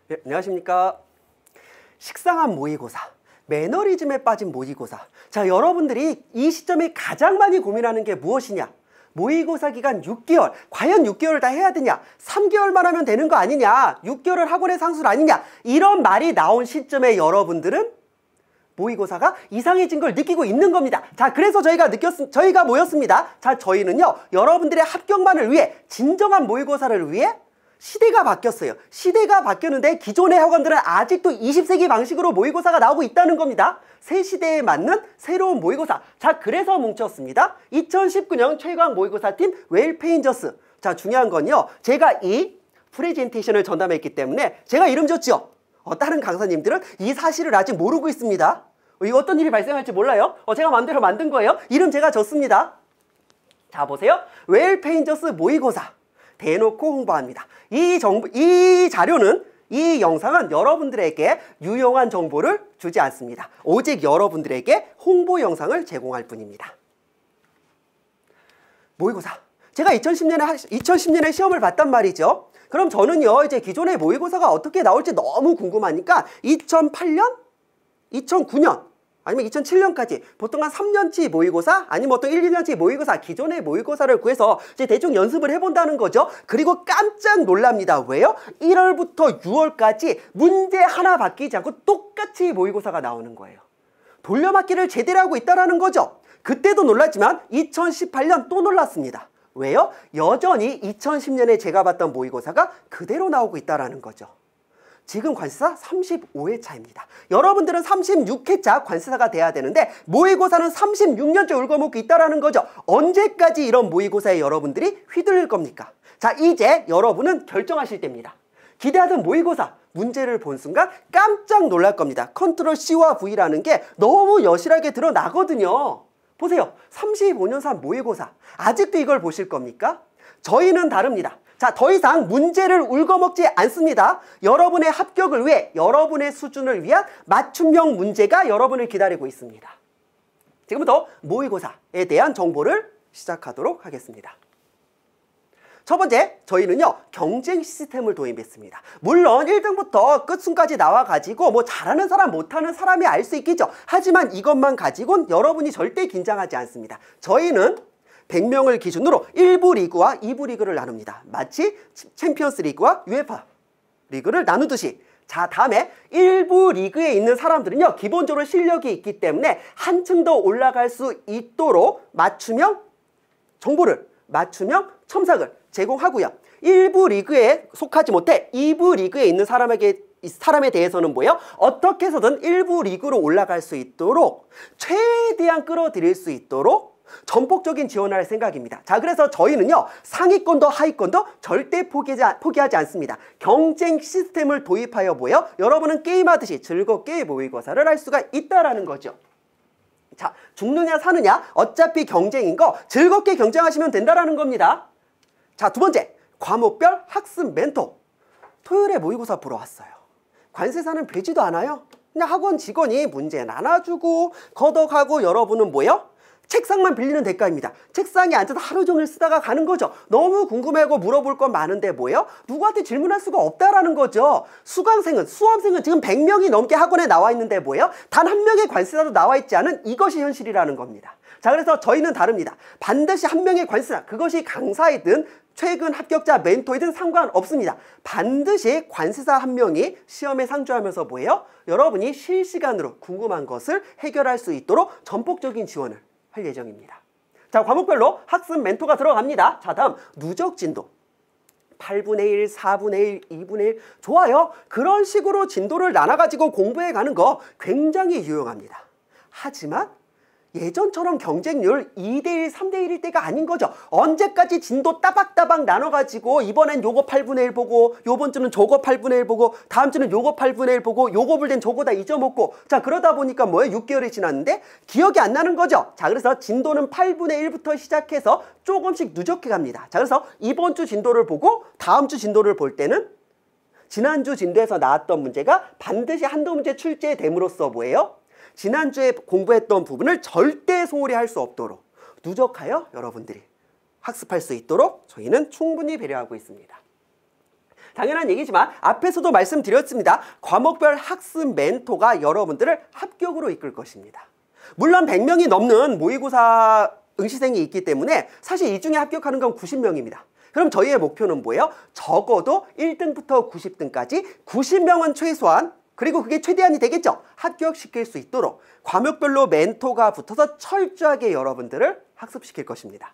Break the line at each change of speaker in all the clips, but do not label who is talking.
네, 안녕하십니까. 식상한 모의고사, 매너리즘에 빠진 모의고사. 자, 여러분들이 이 시점에 가장 많이 고민하는 게 무엇이냐? 모의고사 기간 6개월, 과연 6개월을 다 해야 되냐? 3개월만 하면 되는 거 아니냐? 6개월은 학원의 상술 아니냐? 이런 말이 나온 시점에 여러분들은 모의고사가 이상해진 걸 느끼고 있는 겁니다. 자, 그래서 저희가 모였습니다. 자, 저희는요, 여러분들의 합격만을 위해, 진정한 모의고사를 위해 시대가 바뀌었어요. 시대가 바뀌었는데 기존의 학원들은 아직도 20세기 방식으로 모의고사가 나오고 있다는 겁니다. 새 시대에 맞는 새로운 모의고사. 자, 그래서 뭉쳤습니다. 2019년 최강 모의고사팀 웰페인저스. 자, 중요한 건요, 제가 이 프레젠테이션을 전담했기 때문에 제가 이름 줬죠. 다른 강사님들은 이 사실을 아직 모르고 있습니다. 이거 어떤 일이 발생할지 몰라요. 제가 마음대로 만든 거예요. 이름 제가 줬습니다. 자, 보세요. 웰페인저스 모의고사 대놓고 홍보합니다. 이 자료는, 이 영상은 여러분들에게 유용한 정보를 주지 않습니다. 오직 여러분들에게 홍보 영상을 제공할 뿐입니다. 모의고사. 제가 2010년에 시험을 봤단 말이죠. 그럼 저는요, 이제 기존의 모의고사가 어떻게 나올지 너무 궁금하니까 2008년, 2009년, 아니면 2007년까지 보통 한 3년치 모의고사, 아니면 어떤 1, 2년치 모의고사, 기존의 모의고사를 구해서 이제 대충 연습을 해본다는 거죠. 그리고 깜짝 놀랍니다. 왜요? 1월부터 6월까지 문제 하나 바뀌지 않고 똑같이 모의고사가 나오는 거예요. 돌려막기를 제대로 하고 있다는 거죠. 그때도 놀랐지만 2018년 또 놀랐습니다. 왜요? 여전히 2010년에 제가 봤던 모의고사가 그대로 나오고 있다는 거죠. 지금 관세사 35회차입니다. 여러분들은 36회차 관세사가 돼야 되는데 모의고사는 36년째 울거먹고 있다는 거죠. 언제까지 이런 모의고사에 여러분들이 휘둘릴 겁니까? 자, 이제 여러분은 결정하실 때입니다. 기대하던 모의고사 문제를 본 순간 깜짝 놀랄 겁니다. 컨트롤 C와 V라는 게 너무 여실하게 드러나거든요. 보세요. 35년산 모의고사. 아직도 이걸 보실 겁니까? 저희는 다릅니다. 자, 더 이상 문제를 울거먹지 않습니다. 여러분의 합격을 위해, 여러분의 수준을 위한 맞춤형 문제가 여러분을 기다리고 있습니다. 지금부터 모의고사에 대한 정보를 시작하도록 하겠습니다. 첫 번째, 저희는요, 경쟁 시스템을 도입했습니다. 물론 1등부터 끝순까지 나와가지고 뭐 잘하는 사람, 못하는 사람이 알 수 있겠죠. 하지만 이것만 가지고는 여러분이 절대 긴장하지 않습니다. 저희는 100명을 기준으로 1부 리그와 2부 리그를 나눕니다. 마치 챔피언스 리그와 UEFA 리그를 나누듯이. 자, 다음에 1부 리그에 있는 사람들은요, 기본적으로 실력이 있기 때문에 한층 더 올라갈 수 있도록 맞춤형 정보를, 맞춤형 첨삭을 제공하고요. 1부 리그에 속하지 못해 2부 리그에 있는 사람에 대해서는 뭐예요? 어떻게 해서든 1부 리그로 올라갈 수 있도록 최대한 끌어들일 수 있도록 전폭적인 지원을 할 생각입니다. 자, 그래서 저희는요, 상위권도 하위권도 절대 포기하지 않습니다. 경쟁 시스템을 도입하여 뭐예요? 여러분은 게임하듯이 즐겁게 모의고사를 할 수가 있다라는 거죠. 자, 죽느냐 사느냐, 어차피 경쟁인 거 즐겁게 경쟁하시면 된다라는 겁니다. 자, 두 번째, 과목별 학습 멘토. 토요일에 모의고사 보러 왔어요. 관세사는 되지도 않아요. 그냥 학원 직원이 문제 나눠주고 거덕하고, 여러분은 뭐예요? 책상만 빌리는 대가입니다. 책상에 앉아서 하루 종일 쓰다가 가는 거죠. 너무 궁금해하고 물어볼 건 많은데 뭐예요? 누구한테 질문할 수가 없다라는 거죠. 수강생은, 수험생은 지금 100명이 넘게 학원에 나와 있는데 뭐예요? 단 한 명의 관세사도 나와 있지 않은 이것이 현실이라는 겁니다. 자, 그래서 저희는 다릅니다. 반드시 한 명의 관세사, 그것이 강사이든 최근 합격자 멘토이든 상관없습니다. 반드시 관세사 한 명이 시험에 상주하면서 뭐예요? 여러분이 실시간으로 궁금한 것을 해결할 수 있도록 전폭적인 지원을 할 예정입니다. 자, 과목별로 학습 멘토가 들어갑니다. 자, 다음 누적 진도. 8분의 1, 4분의 1, 2분의 1. 좋아요. 그런 식으로 진도를 나눠가지고 공부해 가는 거 굉장히 유용합니다. 하지만 예전처럼 경쟁률 2대1, 3대1일 때가 아닌 거죠. 언제까지 진도 따박따박 나눠가지고 이번엔 요거 8분의 1 보고, 요번 주는 저거 8분의 1 보고, 다음 주는 요거 8분의 1 보고, 요거 볼 땐 저거 다 잊어먹고. 자, 그러다 보니까 뭐예요? 6개월이 지났는데 기억이 안 나는 거죠. 자, 그래서 진도는 8분의 1부터 시작해서 조금씩 누적해 갑니다. 자, 그래서 이번 주 진도를 보고 다음 주 진도를 볼 때는 지난주 진도에서 나왔던 문제가 반드시 한두 문제 출제됨으로써 뭐예요? 지난주에 공부했던 부분을 절대 소홀히 할 수 없도록 누적하여 여러분들이 학습할 수 있도록 저희는 충분히 배려하고 있습니다. 당연한 얘기지만 앞에서도 말씀드렸습니다. 과목별 학습 멘토가 여러분들을 합격으로 이끌 것입니다. 물론 100명이 넘는 모의고사 응시생이 있기 때문에 사실 이 중에 합격하는 건 90명입니다. 그럼 저희의 목표는 뭐예요? 적어도 1등부터 90등까지 90명은 최소한, 그리고 그게 최대한이 되겠죠? 합격시킬 수 있도록 과목별로 멘토가 붙어서 철저하게 여러분들을 학습시킬 것입니다.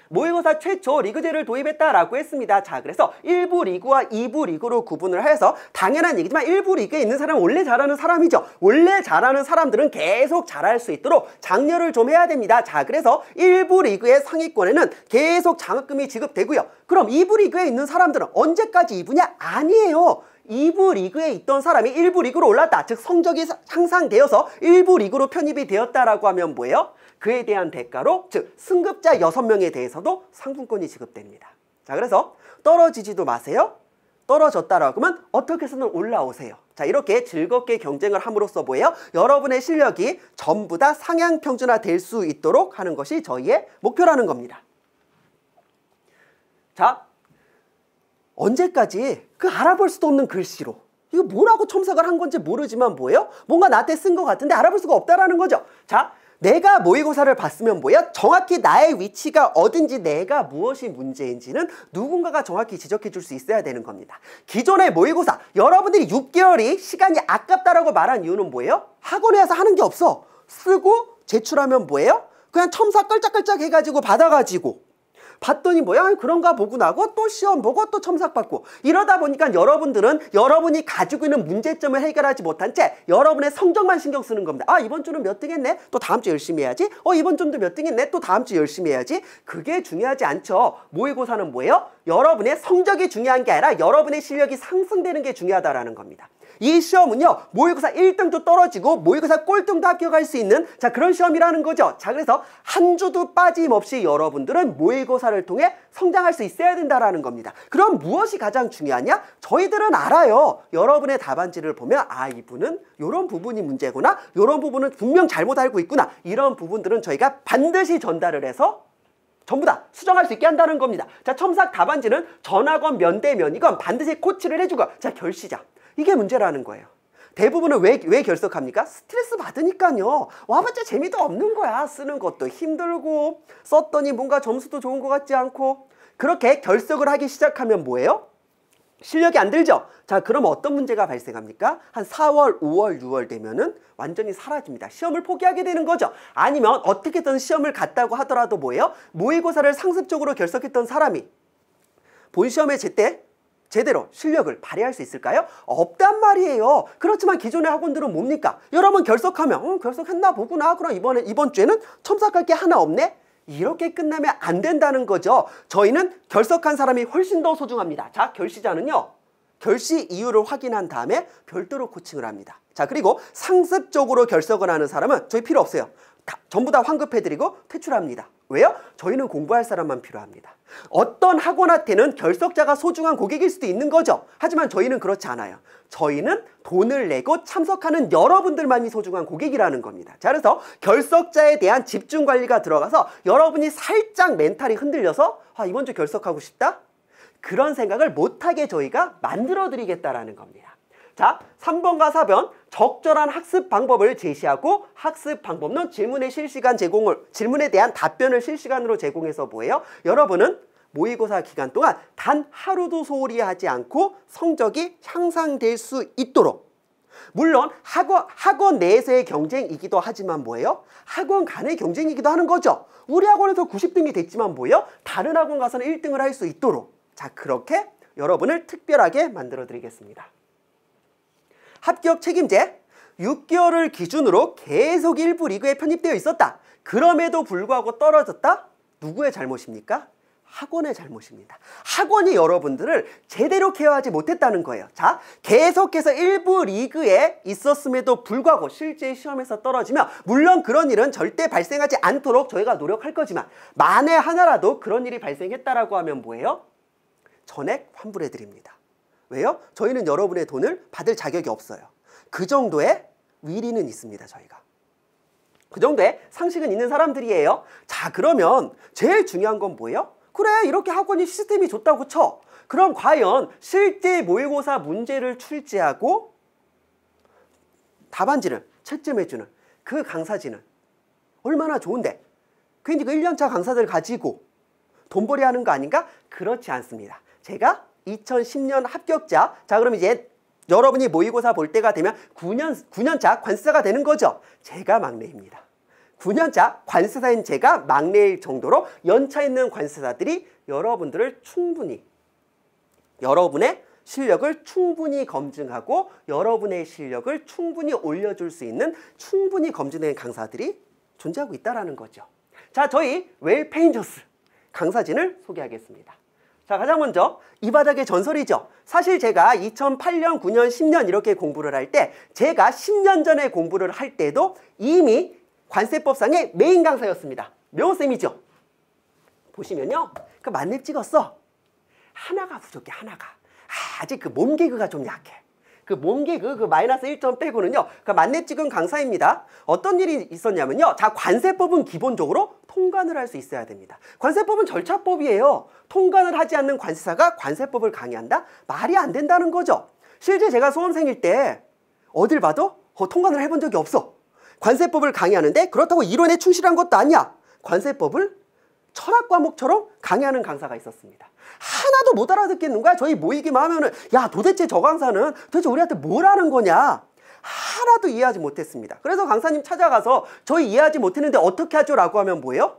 모의고사 최초 리그제를 도입했다라고 했습니다. 자, 그래서 1부 리그와 2부 리그로 구분을 해서 당연한 얘기지만 1부 리그에 있는 사람은 원래 잘하는 사람이죠. 원래 잘하는 사람들은 계속 잘할 수 있도록 장려를 좀 해야 됩니다. 자, 그래서 1부 리그의 상위권에는 계속 장학금이 지급되고요. 그럼 2부 리그에 있는 사람들은 언제까지 2부냐? 아니에요. 2부 리그에 있던 사람이 1부 리그로 올랐다. 즉 성적이 향상되어서 1부 리그로 편입이 되었다라고 하면 뭐예요? 그에 대한 대가로, 즉 승급자 6명에 대해서도 상품권이 지급됩니다. 자, 그래서 떨어지지도 마세요. 떨어졌다라고 하면 어떻게 해서든 올라오세요. 자, 이렇게 즐겁게 경쟁을 함으로써 뭐예요? 여러분의 실력이 전부 다 상향 평준화 될 수 있도록 하는 것이 저희의 목표라는 겁니다. 자, 언제까지 그 알아볼 수도 없는 글씨로, 이거 뭐라고 첨삭을 한 건지 모르지만 뭐예요? 뭔가 나한테 쓴 것 같은데 알아볼 수가 없다라는 거죠. 자, 내가 모의고사를 봤으면 뭐예요? 정확히 나의 위치가 어딘지, 내가 무엇이 문제인지는 누군가가 정확히 지적해 줄 수 있어야 되는 겁니다. 기존의 모의고사, 여러분들이 6개월이 시간이 아깝다라고 말한 이유는 뭐예요? 학원에 와서 하는 게 없어. 쓰고 제출하면 뭐예요? 그냥 첨삭 깔짝깔짝 해가지고 받아가지고 봤더니 뭐야? 그런가 보고 나고 또 시험 보고 또 첨삭 받고, 이러다 보니까 여러분들은 여러분이 가지고 있는 문제점을 해결하지 못한 채 여러분의 성적만 신경 쓰는 겁니다. 아, 이번 주는 몇 등 했네? 또 다음 주 열심히 해야지. 이번 주도 몇 등 했네? 또 다음 주 열심히 해야지. 그게 중요하지 않죠. 모의고사는 뭐예요? 여러분의 성적이 중요한 게 아니라 여러분의 실력이 상승되는 게 중요하다라는 겁니다. 이 시험은요, 모의고사 1등도 떨어지고 모의고사 꼴등도 합격할 수 있는, 자, 그런 시험이라는 거죠. 자, 그래서 한 주도 빠짐없이 여러분들은 모의고사를 통해 성장할 수 있어야 된다라는 겁니다. 그럼 무엇이 가장 중요하냐? 저희들은 알아요. 여러분의 답안지를 보면 아, 이분은 이런 부분이 문제구나, 이런 부분은 분명 잘못 알고 있구나, 이런 부분들은 저희가 반드시 전달을 해서 전부 다 수정할 수 있게 한다는 겁니다. 자, 첨삭 답안지는 전화건 면대면이건 반드시 코치를 해주고, 자, 결시자, 이게 문제라는 거예요. 대부분은 왜 결석합니까? 스트레스 받으니까요. 와봤자 재미도 없는 거야. 쓰는 것도 힘들고, 썼더니 뭔가 점수도 좋은 것 같지 않고. 그렇게 결석을 하기 시작하면 뭐예요? 실력이 안 들죠? 자, 그럼 어떤 문제가 발생합니까? 한 4월, 5월, 6월 되면은 완전히 사라집니다. 시험을 포기하게 되는 거죠. 아니면 어떻게든 시험을 갔다고 하더라도 뭐예요? 모의고사를 상습적으로 결석했던 사람이 본 시험에 제대로 실력을 발휘할 수 있을까요? 없단 말이에요. 그렇지만 기존의 학원들은 뭡니까? 여러분 결석하면 결석했나 보구나. 그럼 이번 주에는 첨삭할 게 하나 없네? 이렇게 끝나면 안 된다는 거죠. 저희는 결석한 사람이 훨씬 더 소중합니다. 자, 결시자는요, 결시 이유를 확인한 다음에 별도로 코칭을 합니다. 자, 그리고 상습적으로 결석을 하는 사람은 저희 필요 없어요. 전부 다 환급해드리고 퇴출합니다. 왜요? 저희는 공부할 사람만 필요합니다. 어떤 학원한테는 결석자가 소중한 고객일 수도 있는 거죠. 하지만 저희는 그렇지 않아요. 저희는 돈을 내고 참석하는 여러분들만이 소중한 고객이라는 겁니다. 자, 그래서 결석자에 대한 집중 관리가 들어가서 여러분이 살짝 멘탈이 흔들려서 아, 이번 주 결석하고 싶다? 그런 생각을 못하게 저희가 만들어 드리겠다라는 겁니다. 자, 3번과 4번 적절한 학습 방법을 제시하고, 학습 방법론 질문에 대한 답변을 실시간으로 제공해서 뭐예요? 여러분은 모의고사 기간 동안 단 하루도 소홀히 하지 않고 성적이 향상될 수 있도록, 물론 학원 내에서의 경쟁이기도 하지만 뭐예요? 학원 간의 경쟁이기도 하는 거죠. 우리 학원에서 90등이 됐지만 뭐예요? 다른 학원 가서는 1등을 할 수 있도록, 자, 그렇게 여러분을 특별하게 만들어 드리겠습니다. 합격 책임제, 6개월을 기준으로 계속 1부 리그에 편입되어 있었다. 그럼에도 불구하고 떨어졌다? 누구의 잘못입니까? 학원의 잘못입니다. 학원이 여러분들을 제대로 케어하지 못했다는 거예요. 자, 계속해서 1부 리그에 있었음에도 불구하고 실제 시험에서 떨어지면, 물론 그런 일은 절대 발생하지 않도록 저희가 노력할 거지만 만에 하나라도 그런 일이 발생했다라고 하면 뭐예요? 전액 환불해 드립니다. 왜요? 저희는 여러분의 돈을 받을 자격이 없어요. 그 정도의 위리는 있습니다, 저희가. 그 정도의 상식은 있는 사람들이에요. 자, 그러면 제일 중요한 건 뭐예요? 그래, 이렇게 학원이 시스템이 좋다고 쳐. 그럼 과연 실제 모의고사 문제를 출제하고 답안지를 채점해주는 그 강사진은 얼마나 좋은데 괜히 그 1년차 강사들 가지고 돈벌이 하는 거 아닌가? 그렇지 않습니다. 제가 2010년 합격자, 자 그럼 이제 여러분이 모의고사 볼 때가 되면 9년차 관세사가 되는 거죠. 제가 막내입니다. 9년차 관세사인 제가 막내일 정도로 연차 있는 관세사들이 여러분들을 충분히, 여러분의 실력을 충분히 검증하고 여러분의 실력을 충분히 올려줄 수 있는 충분히 검증된 강사들이 존재하고 있다는 거죠. 자, 저희 웰페인저스 강사진을 소개하겠습니다. 자, 가장 먼저 이 바닥의 전설이죠. 사실 제가 2008년, 9년, 10년 이렇게 공부를 할 때 제가 10년 전에 공부를 할 때도 이미 관세법상의 메인 강사였습니다. 명호쌤이죠. 보시면요. 그 만렙 찍었어. 하나가 부족해, 하나가. 아직 그 몸개그가 좀 약해. 그 몸개그 그 마이너스 1점 빼고는요. 그 만렙 찍은 강사입니다. 어떤 일이 있었냐면요. 자, 관세법은 기본적으로 통관을 할 수 있어야 됩니다. 관세법은 절차법이에요. 통관을 하지 않는 관세사가 관세법을 강의한다? 말이 안 된다는 거죠. 실제 제가 수험생일 때 어딜 봐도 통관을 해본 적이 없어. 관세법을 강의하는데 그렇다고 이론에 충실한 것도 아니야. 관세법을 철학 과목처럼 강의하는 강사가 있었습니다. 하나도 못 알아듣겠는 거야. 저희 모이기만 하면은 야 도대체 저 강사는 도대체 우리한테 뭘 하는 거냐. 하나도 이해하지 못했습니다. 그래서 강사님 찾아가서 저희 이해하지 못했는데 어떻게 하죠? 라고 하면 뭐예요?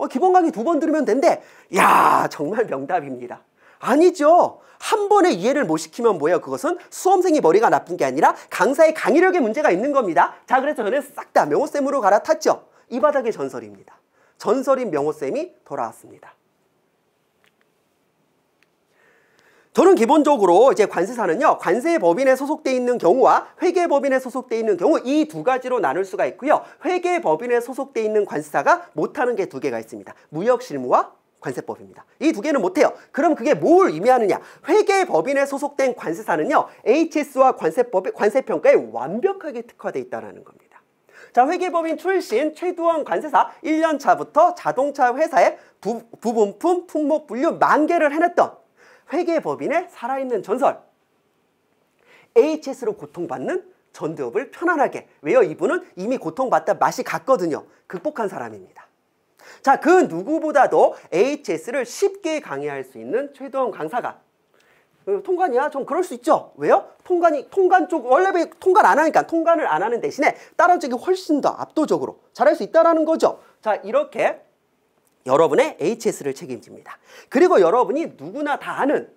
기본 강의 2번 들으면 된대. 야 정말 명답입니다. 아니죠. 한 번에 이해를 못 시키면 뭐예요? 그것은 수험생이 머리가 나쁜 게 아니라 강사의 강의력에 문제가 있는 겁니다. 자 그래서 저는 싹 다 명호쌤으로 갈아탔죠. 이 바닥의 전설입니다. 전설인 명호쌤이 돌아왔습니다. 저는 기본적으로 이제 관세사는요, 관세법인에 소속돼 있는 경우와 회계법인에 소속돼 있는 경우 이 두 가지로 나눌 수가 있고요. 회계법인에 소속돼 있는 관세사가 못하는 게 두 개가 있습니다. 무역실무와 관세법입니다. 이 두 개는 못해요. 그럼 그게 뭘 의미하느냐? 회계법인에 소속된 관세사는요, HS와 관세평가에 완벽하게 특화되어 있다는 겁니다. 자, 회계법인 출신 최두원 관세사 1년 차부터 자동차 회사의 부분품, 품목 분류 만개를 해냈던 회계법인의 살아있는 전설. HS로 고통받는 전두엽을 편안하게. 왜요? 이분은 이미 고통받다 맛이 갔거든요. 극복한 사람입니다. 자, 그 누구보다도 HS를 쉽게 강의할 수 있는 최두원 강사가 통관이야? 좀 그럴 수 있죠. 왜요? 통관 쪽 원래 통관 안 하니까 통관을 안 하는 대신에 다른 쪽이 훨씬 더 압도적으로 잘할 수 있다는 거죠. 자, 이렇게 여러분의 HS를 책임집니다. 그리고 여러분이 누구나 다 아는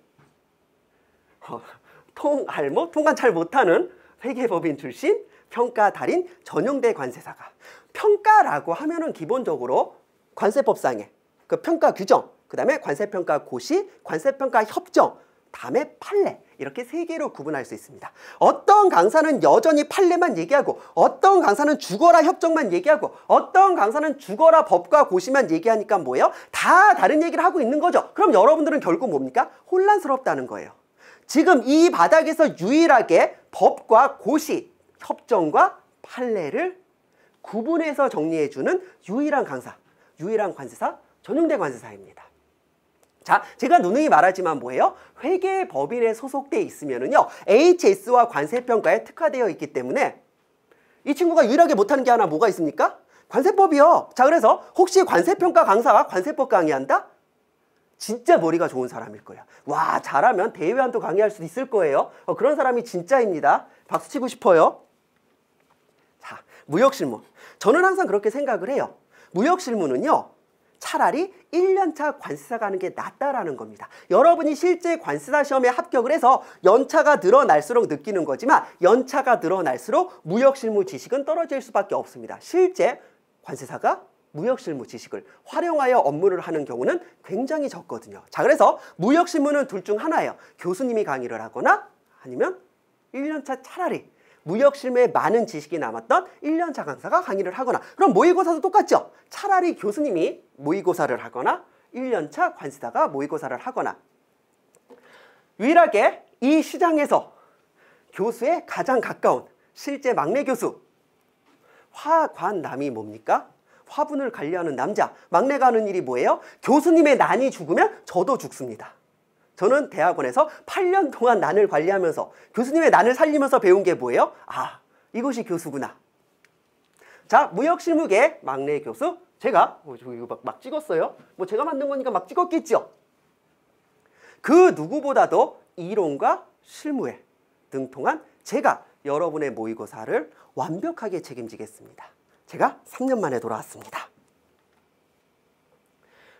통관 잘 못하는 회계법인 출신 평가 달인 전용대 관세사가 평가라고 하면은 기본적으로 관세법상의 그 평가 규정, 그 다음에 관세평가 고시, 관세평가 협정, 다음에 판례 이렇게 세 개로 구분할 수 있습니다. 어떤 강사는 여전히 판례만 얘기하고 어떤 강사는 죽어라 협정만 얘기하고 어떤 강사는 죽어라 법과 고시만 얘기하니까 뭐예요? 다 다른 얘기를 하고 있는 거죠. 그럼 여러분들은 결국 뭡니까? 혼란스럽다는 거예요. 지금 이 바닥에서 유일하게 법과 고시, 협정과 판례를 구분해서 정리해주는 유일한 강사, 유일한 관세사, 전용대 관세사입니다. 자, 제가 누누이 말하지만 뭐예요? 회계법인에 소속돼 있으면은요, HS와 관세평가에 특화되어 있기 때문에 이 친구가 유일하게 못하는 게 하나 뭐가 있습니까? 관세법이요. 자, 그래서 혹시 관세평가 강사가 관세법 강의한다? 진짜 머리가 좋은 사람일 거예요. 와, 잘하면 대외환도 강의할 수도 있을 거예요. 그런 사람이 진짜입니다. 박수 치고 싶어요. 자, 무역실무. 저는 항상 그렇게 생각을 해요. 무역실무는요, 차라리 1년차 관세사가 하는 게 낫다라는 겁니다. 여러분이 실제 관세사 시험에 합격을 해서 연차가 늘어날수록 느끼는 거지만 연차가 늘어날수록 무역실무 지식은 떨어질 수밖에 없습니다. 실제 관세사가 무역실무 지식을 활용하여 업무를 하는 경우는 굉장히 적거든요. 자, 그래서 무역실무는 둘 중 하나예요. 교수님이 강의를 하거나 아니면 1년차 차라리 무역실무에 많은 지식이 남았던 1년차 강사가 강의를 하거나, 그럼 모의고사도 똑같죠. 차라리 교수님이 모의고사를 하거나 1년차 관세사가 모의고사를 하거나. 유일하게 이 시장에서 교수에 가장 가까운 실제 막내 교수, 화관남이 뭡니까? 화분을 관리하는 남자. 막내가 하는 일이 뭐예요? 교수님의 난이 죽으면 저도 죽습니다. 저는 대학원에서 8년 동안 난을 관리하면서 교수님의 난을 살리면서 배운 게 뭐예요? 아, 이것이 교수구나. 자, 무역실무계 막내 교수 제가 이거 막 찍었어요. 뭐 제가 만든 거니까 막 찍었겠죠. 그 누구보다도 이론과 실무에 능통한 제가 여러분의 모의고사를 완벽하게 책임지겠습니다. 제가 3년 만에 돌아왔습니다.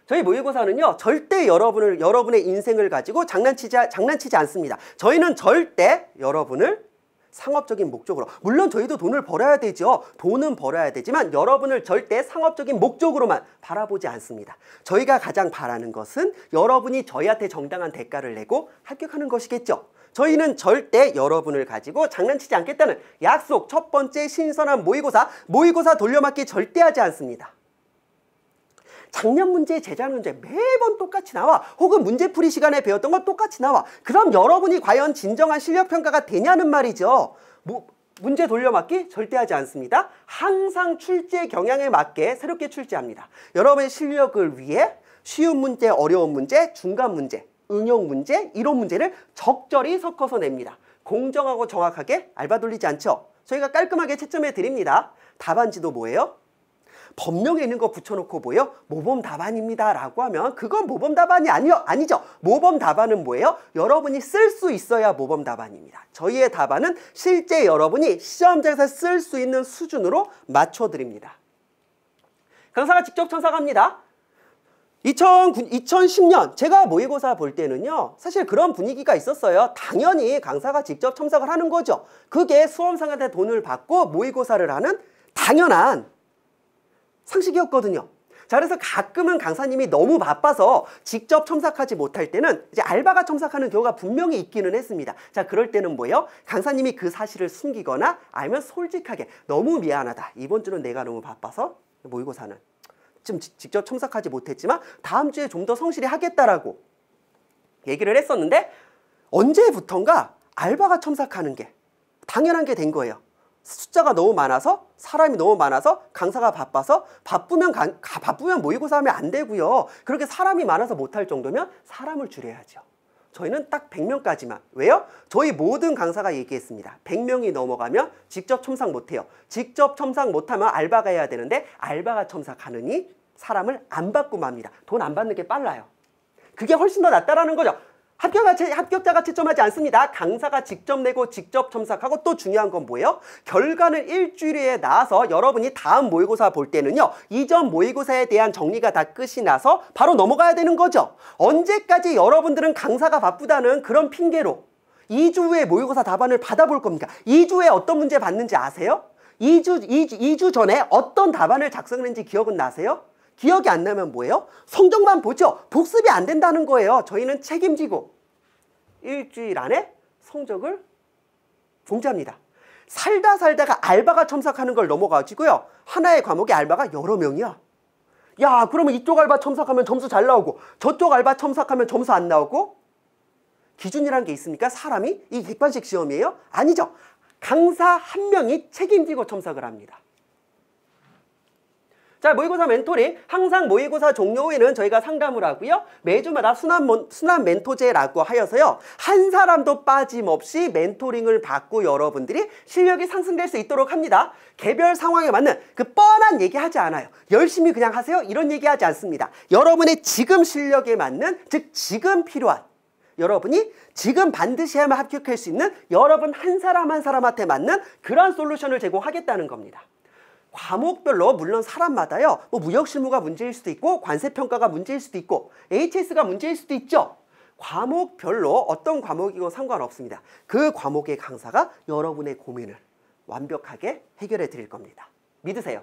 저희 모의고사는요, 절대 여러분의 인생을 가지고 장난치지 않습니다. 저희는 절대 여러분을 상업적인 목적으로, 물론 저희도 돈을 벌어야 되죠. 돈은 벌어야 되지만 여러분을 절대 상업적인 목적으로만 바라보지 않습니다. 저희가 가장 바라는 것은 여러분이 저희한테 정당한 대가를 내고 합격하는 것이겠죠. 저희는 절대 여러분을 가지고 장난치지 않겠다는 약속, 첫 번째 신선한 모의고사 돌려막기 절대 하지 않습니다. 작년 문제, 재작년 문제 매번 똑같이 나와. 혹은 문제풀이 시간에 배웠던 건 똑같이 나와. 그럼 여러분이 과연 진정한 실력평가가 되냐는 말이죠. 문제 돌려막기 절대 하지 않습니다. 항상 출제 경향에 맞게 새롭게 출제합니다. 여러분의 실력을 위해 쉬운 문제, 어려운 문제, 중간 문제, 응용 문제, 이론 문제를 적절히 섞어서 냅니다. 공정하고 정확하게 알바 돌리지 않죠. 저희가 깔끔하게 채점해 드립니다. 답안지도 뭐예요? 법령에 있는 거 붙여놓고 뭐예요? 모범 답안입니다 라고 하면 그건 모범 답안이 아니죠. 모범 답안은 뭐예요? 여러분이 쓸 수 있어야 모범 답안입니다. 저희의 답안은 실제 여러분이 시험장에서 쓸 수 있는 수준으로 맞춰드립니다. 강사가 직접 첨삭합니다. 2010년 제가 모의고사 볼 때는요, 사실 그런 분위기가 있었어요. 당연히 강사가 직접 첨삭을 하는 거죠. 그게 수험생한테 돈을 받고 모의고사를 하는 당연한 상식이었거든요. 자, 그래서 가끔은 강사님이 너무 바빠서 직접 첨삭하지 못할 때는 이제 알바가 첨삭하는 경우가 분명히 있기는 했습니다. 자, 그럴 때는 뭐예요? 강사님이 그 사실을 숨기거나 아니면 솔직하게 너무 미안하다. 이번 주는 내가 너무 바빠서 모의고사는 좀 직접 첨삭하지 못했지만 다음 주에 좀 더 성실히 하겠다라고 얘기를 했었는데 언제부턴가 알바가 첨삭하는 게 당연한 게 된 거예요. 숫자가 너무 많아서, 사람이 너무 많아서, 강사가 바빠서, 바쁘면 모의고사 하면 안 되고요. 그렇게 사람이 많아서 못할 정도면 사람을 줄여야죠. 저희는 딱 100명까지만. 왜요? 저희 모든 강사가 얘기했습니다. 100명이 넘어가면 직접 첨삭 못해요. 직접 첨삭 못하면 알바가 해야 되는데 알바가 첨삭하느니 사람을 안 받고 맙니다. 돈 안 받는 게 빨라요. 그게 훨씬 더 낫다라는 거죠. 합격자가 채점하지 않습니다. 강사가 직접 내고 직접 첨삭하고, 또 중요한 건 뭐예요? 결과는 일주일에 나와서 여러분이 다음 모의고사 볼 때는요, 이전 모의고사에 대한 정리가 다 끝이 나서 바로 넘어가야 되는 거죠. 언제까지 여러분들은 강사가 바쁘다는 그런 핑계로 2주 후에 모의고사 답안을 받아볼 겁니까? 2주 후에 어떤 문제 받는지 아세요? 2주 전에 어떤 답안을 작성했는지 기억은 나세요? 기억이 안 나면 뭐예요? 성적만 보죠. 복습이 안 된다는 거예요. 저희는 책임지고 일주일 안에 성적을 공지합니다. 살다가 알바가 첨삭하는 걸 넘어가지고요, 하나의 과목에 알바가 여러 명이야. 야, 그러면 이쪽 알바 첨삭하면 점수 잘 나오고 저쪽 알바 첨삭하면 점수 안 나오고, 기준이라는 게 있습니까? 사람이? 이 객관식 시험이에요? 아니죠. 강사 한 명이 책임지고 첨삭을 합니다. 자, 모의고사 멘토링. 항상 모의고사 종료 후에는 저희가 상담을 하고요. 매주마다 순환 멘토제라고 하여서요, 한 사람도 빠짐없이 멘토링을 받고 여러분들이 실력이 상승될 수 있도록 합니다. 개별 상황에 맞는 그 뻔한 얘기 하지 않아요. 열심히 그냥 하세요, 이런 얘기 하지 않습니다. 여러분의 지금 실력에 맞는, 즉 지금 필요한, 여러분이 지금 반드시 해야만 합격할 수 있는 여러분 한 사람 한 사람한테 맞는 그런 솔루션을 제공하겠다는 겁니다. 과목별로 물론 사람마다요, 뭐 무역실무가 문제일 수도 있고 관세평가가 문제일 수도 있고 HS가 문제일 수도 있죠. 과목별로 어떤 과목이건 상관없습니다. 그 과목의 강사가 여러분의 고민을 완벽하게 해결해 드릴 겁니다. 믿으세요.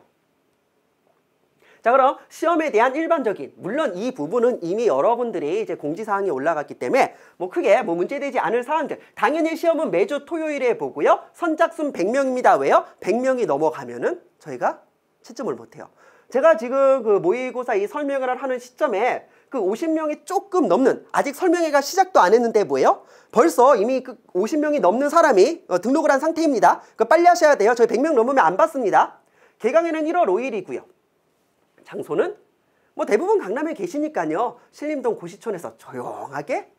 자, 그럼 시험에 대한 일반적인, 물론 이 부분은 이미 여러분들이 이제 공지사항이 올라갔기 때문에 뭐 크게 문제되지 않을 사항들, 당연히 시험은 매주 토요일에 보고요. 선착순 100명입니다. 왜요? 100명이 넘어가면은 저희가 채점을 못해요. 제가 지금 그 모의고사 이 설명을 하는 시점에 그 50명이 조금 넘는, 아직 설명회가 시작도 안 했는데 뭐예요? 벌써 이미 그 50명이 넘는 사람이 등록을 한 상태입니다. 그 빨리 하셔야 돼요. 저희 100명 넘으면 안 받습니다. 개강에는 1월 5일이고요. 장소는 뭐 대부분 강남에 계시니까요, 신림동 고시촌에서 조용하게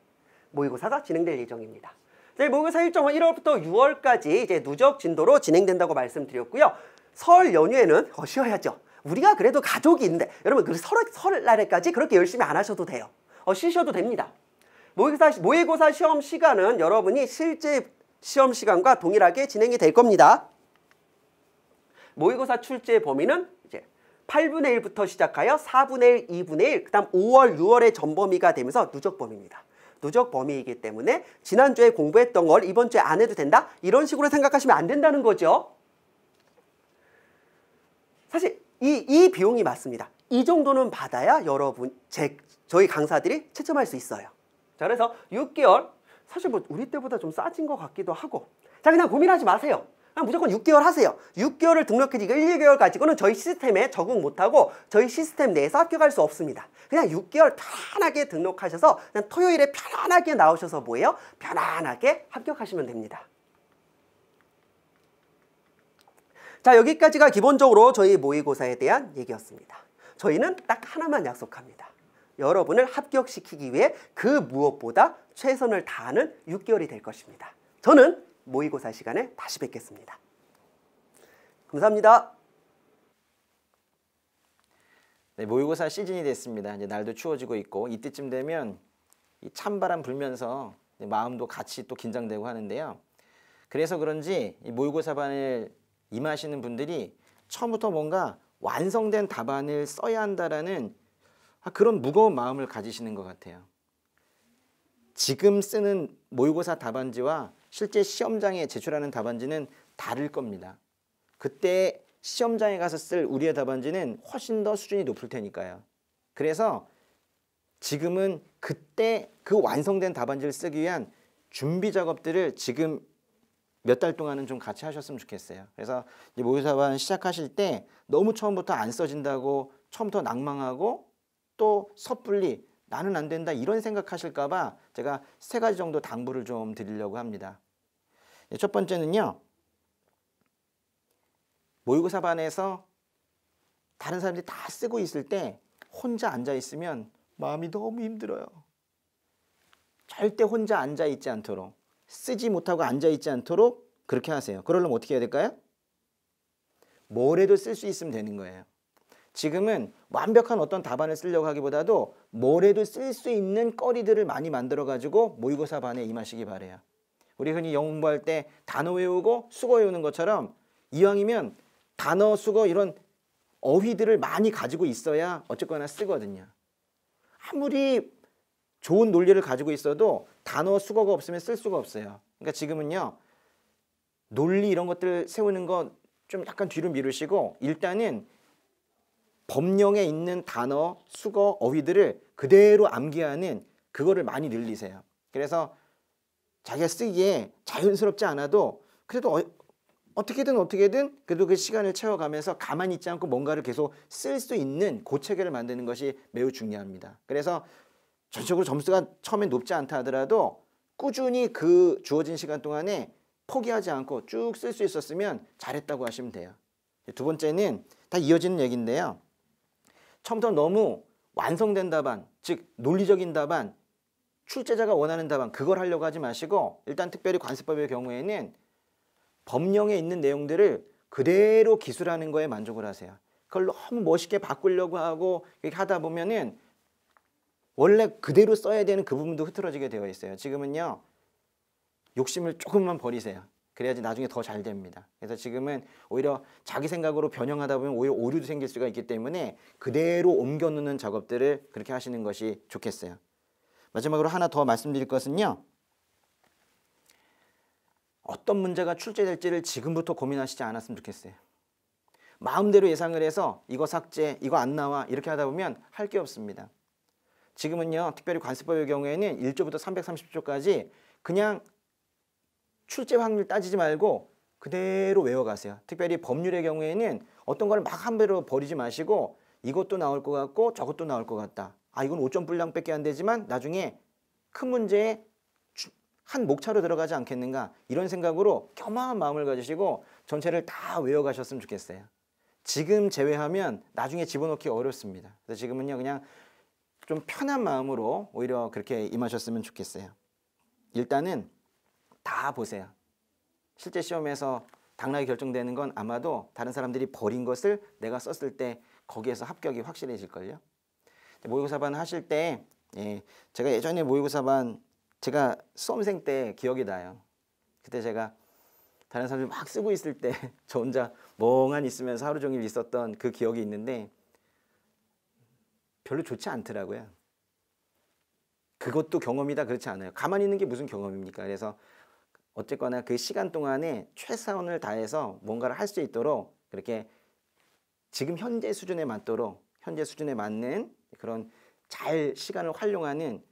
모의고사가 진행될 예정입니다. 네, 모의고사 일정은 1월부터 6월까지 이제 누적 진도로 진행된다고 말씀드렸고요. 설 연휴에는 쉬어야죠. 우리가 그래도 가족이 있는데 여러분 그 설날에까지 그렇게 열심히 안 하셔도 돼요. 쉬셔도 됩니다. 모의고사 시험 시간은 여러분이 실제 시험 시간과 동일하게 진행이 될 겁니다. 모의고사 출제 범위는 이제 8분의 1부터 시작하여 4분의 1, 2분의 1, 그 다음 5월, 6월의 전범위가 되면서 누적 범위입니다. 누적 범위이기 때문에 지난주에 공부했던 걸 이번 주에 안 해도 된다? 이런 식으로 생각하시면 안 된다는 거죠. 사실 이 비용이 맞습니다. 이 정도는 받아야 여러분, 저희 강사들이 채점할 수 있어요. 자, 그래서 6개월, 사실 뭐 우리 때보다 좀 싸진 것 같기도 하고. 자, 그냥 고민하지 마세요. 그냥 무조건 6개월 하세요. 6개월을 등록해지고 1, 2개월 가지고는 저희 시스템에 적응 못하고 저희 시스템 내에서 합격할 수 없습니다. 그냥 6개월 편안하게 등록하셔서 그냥 토요일에 편안하게 나오셔서 뭐예요? 편안하게 합격하시면 됩니다. 자, 여기까지가 기본적으로 저희 모의고사에 대한 얘기였습니다. 저희는 딱 하나만 약속합니다. 여러분을 합격시키기 위해 그 무엇보다 최선을 다하는 6개월이 될 것입니다. 저는 모의고사 시간에 다시 뵙겠습니다. 감사합니다.
네, 모의고사 시즌이 됐습니다. 이제 날도 추워지고 있고 이때쯤 되면 이 찬바람 불면서 마음도 같이 또 긴장되고 하는데요. 그래서 그런지 이 모의고사반을 임하시는 분들이 처음부터 뭔가 완성된 답안을 써야 한다라는 그런 무거운 마음을 가지시는 것 같아요. 지금 쓰는 모의고사 답안지와 실제 시험장에 제출하는 답안지는 다를 겁니다. 그때 시험장에 가서 쓸 우리의 답안지는 훨씬 더 수준이 높을 테니까요. 그래서 지금은 그때 그 완성된 답안지를 쓰기 위한 준비 작업들을 지금 몇 달 동안은 좀 같이 하셨으면 좋겠어요. 그래서 이제 모의고사반 시작하실 때 너무 처음부터 안 써진다고 처음부터 낭망하고 또 섣불리 나는 안 된다 이런 생각하실까 봐 제가 3가지 정도 당부를 좀 드리려고 합니다. 첫 번째는요. 모의고사반에서 다른 사람들이 다 쓰고 있을 때 혼자 앉아 있으면 마음이 너무 힘들어요. 절대 혼자 앉아 있지 않도록 쓰지 못하고 앉아 있지 않도록 그렇게 하세요. 그러려면 어떻게 해야 될까요? 뭐래도 쓸 수 있으면 되는 거예요. 지금은 완벽한 어떤 답안을 쓰려고 하기보다도 뭐래도 쓸 수 있는 거리들을 많이 만들어 가지고 모의고사반에 임하시기 바래요. 우리 흔히 영어 공부할 때 단어 외우고 수거 외우는 것처럼 이왕이면 단어, 수거 이런 어휘들을 많이 가지고 있어야 어쨌거나 쓰거든요. 아무리 좋은 논리를 가지고 있어도 단어, 수거가 없으면 쓸 수가 없어요. 그러니까 지금은요. 논리 이런 것들 세우는 거 좀 약간 뒤로 미루시고 일단은 법령에 있는 단어, 수거, 어휘들을 그대로 암기하는 그거를 많이 늘리세요. 그래서 자기가 쓰기에 자연스럽지 않아도 그래도 어떻게든 그래도 그 시간을 채워가면서 가만히 있지 않고 뭔가를 계속 쓸 수 있는 그 체계를 만드는 것이 매우 중요합니다. 그래서 전적으로 점수가 처음엔 높지 않다 하더라도 꾸준히 그 주어진 시간 동안에 포기하지 않고 쭉 쓸 수 있었으면 잘했다고 하시면 돼요. 두 번째는 다 이어지는 얘기인데요. 처음부터 너무 완성된 답안, 즉 논리적인 답안, 출제자가 원하는 답안 그걸 하려고 하지 마시고 일단 특별히 관습법의 경우에는 법령에 있는 내용들을 그대로 기술하는 거에 만족을 하세요. 그걸 너무 멋있게 바꾸려고 하고 이렇게 하다 보면은 원래 그대로 써야 되는 그 부분도 흐트러지게 되어 있어요. 지금은요. 욕심을 조금만 버리세요. 그래야지 나중에 더 잘 됩니다. 그래서 지금은 오히려 자기 생각으로 변형하다 보면 오히려 오류도 생길 수가 있기 때문에 그대로 옮겨 놓는 작업들을 그렇게 하시는 것이 좋겠어요. 마지막으로 하나 더 말씀드릴 것은요. 어떤 문제가 출제될지를 지금부터 고민하시지 않았으면 좋겠어요. 마음대로 예상을 해서 이거 삭제, 이거 안 나와 이렇게 하다 보면 할 게 없습니다. 지금은요. 특별히 관습법의 경우에는 1조부터 330조까지 그냥 출제 확률 따지지 말고 그대로 외워가세요. 특별히 법률의 경우에는 어떤 걸 막 한 배로 버리지 마시고 이것도 나올 것 같고 저것도 나올 것 같다. 이건 5점 분량밖에 안 되지만 나중에 큰 문제에 한 목차로 들어가지 않겠는가 이런 생각으로 겸허한 마음을 가지시고 전체를 다 외워가셨으면 좋겠어요. 지금 제외하면 나중에 집어넣기 어렵습니다. 그래서 지금은요 그냥 좀 편한 마음으로 오히려 그렇게 임하셨으면 좋겠어요. 일단은 다 보세요. 실제 시험에서 당락이 결정되는 건 아마도 다른 사람들이 버린 것을 내가 썼을 때 거기에서 합격이 확실해질걸요. 모의고사반 하실 때 제가 예전에 모의고사반 제가 수험생 때 기억이 나요. 그때 제가 다른 사람들이 막 쓰고 있을 때 저 혼자 멍하니 있으면서 하루 종일 있었던 그 기억이 있는데 별로 좋지 않더라고요. 그것도 경험이다 그렇지 않아요. 가만히 있는 게 무슨 경험입니까? 그래서 어쨌거나 그 시간 동안에 최선을 다해서 뭔가를 할 수 있도록 그렇게 지금 현재 수준에 맞도록 현재 수준에 맞는 그런 잘 시간을 활용하는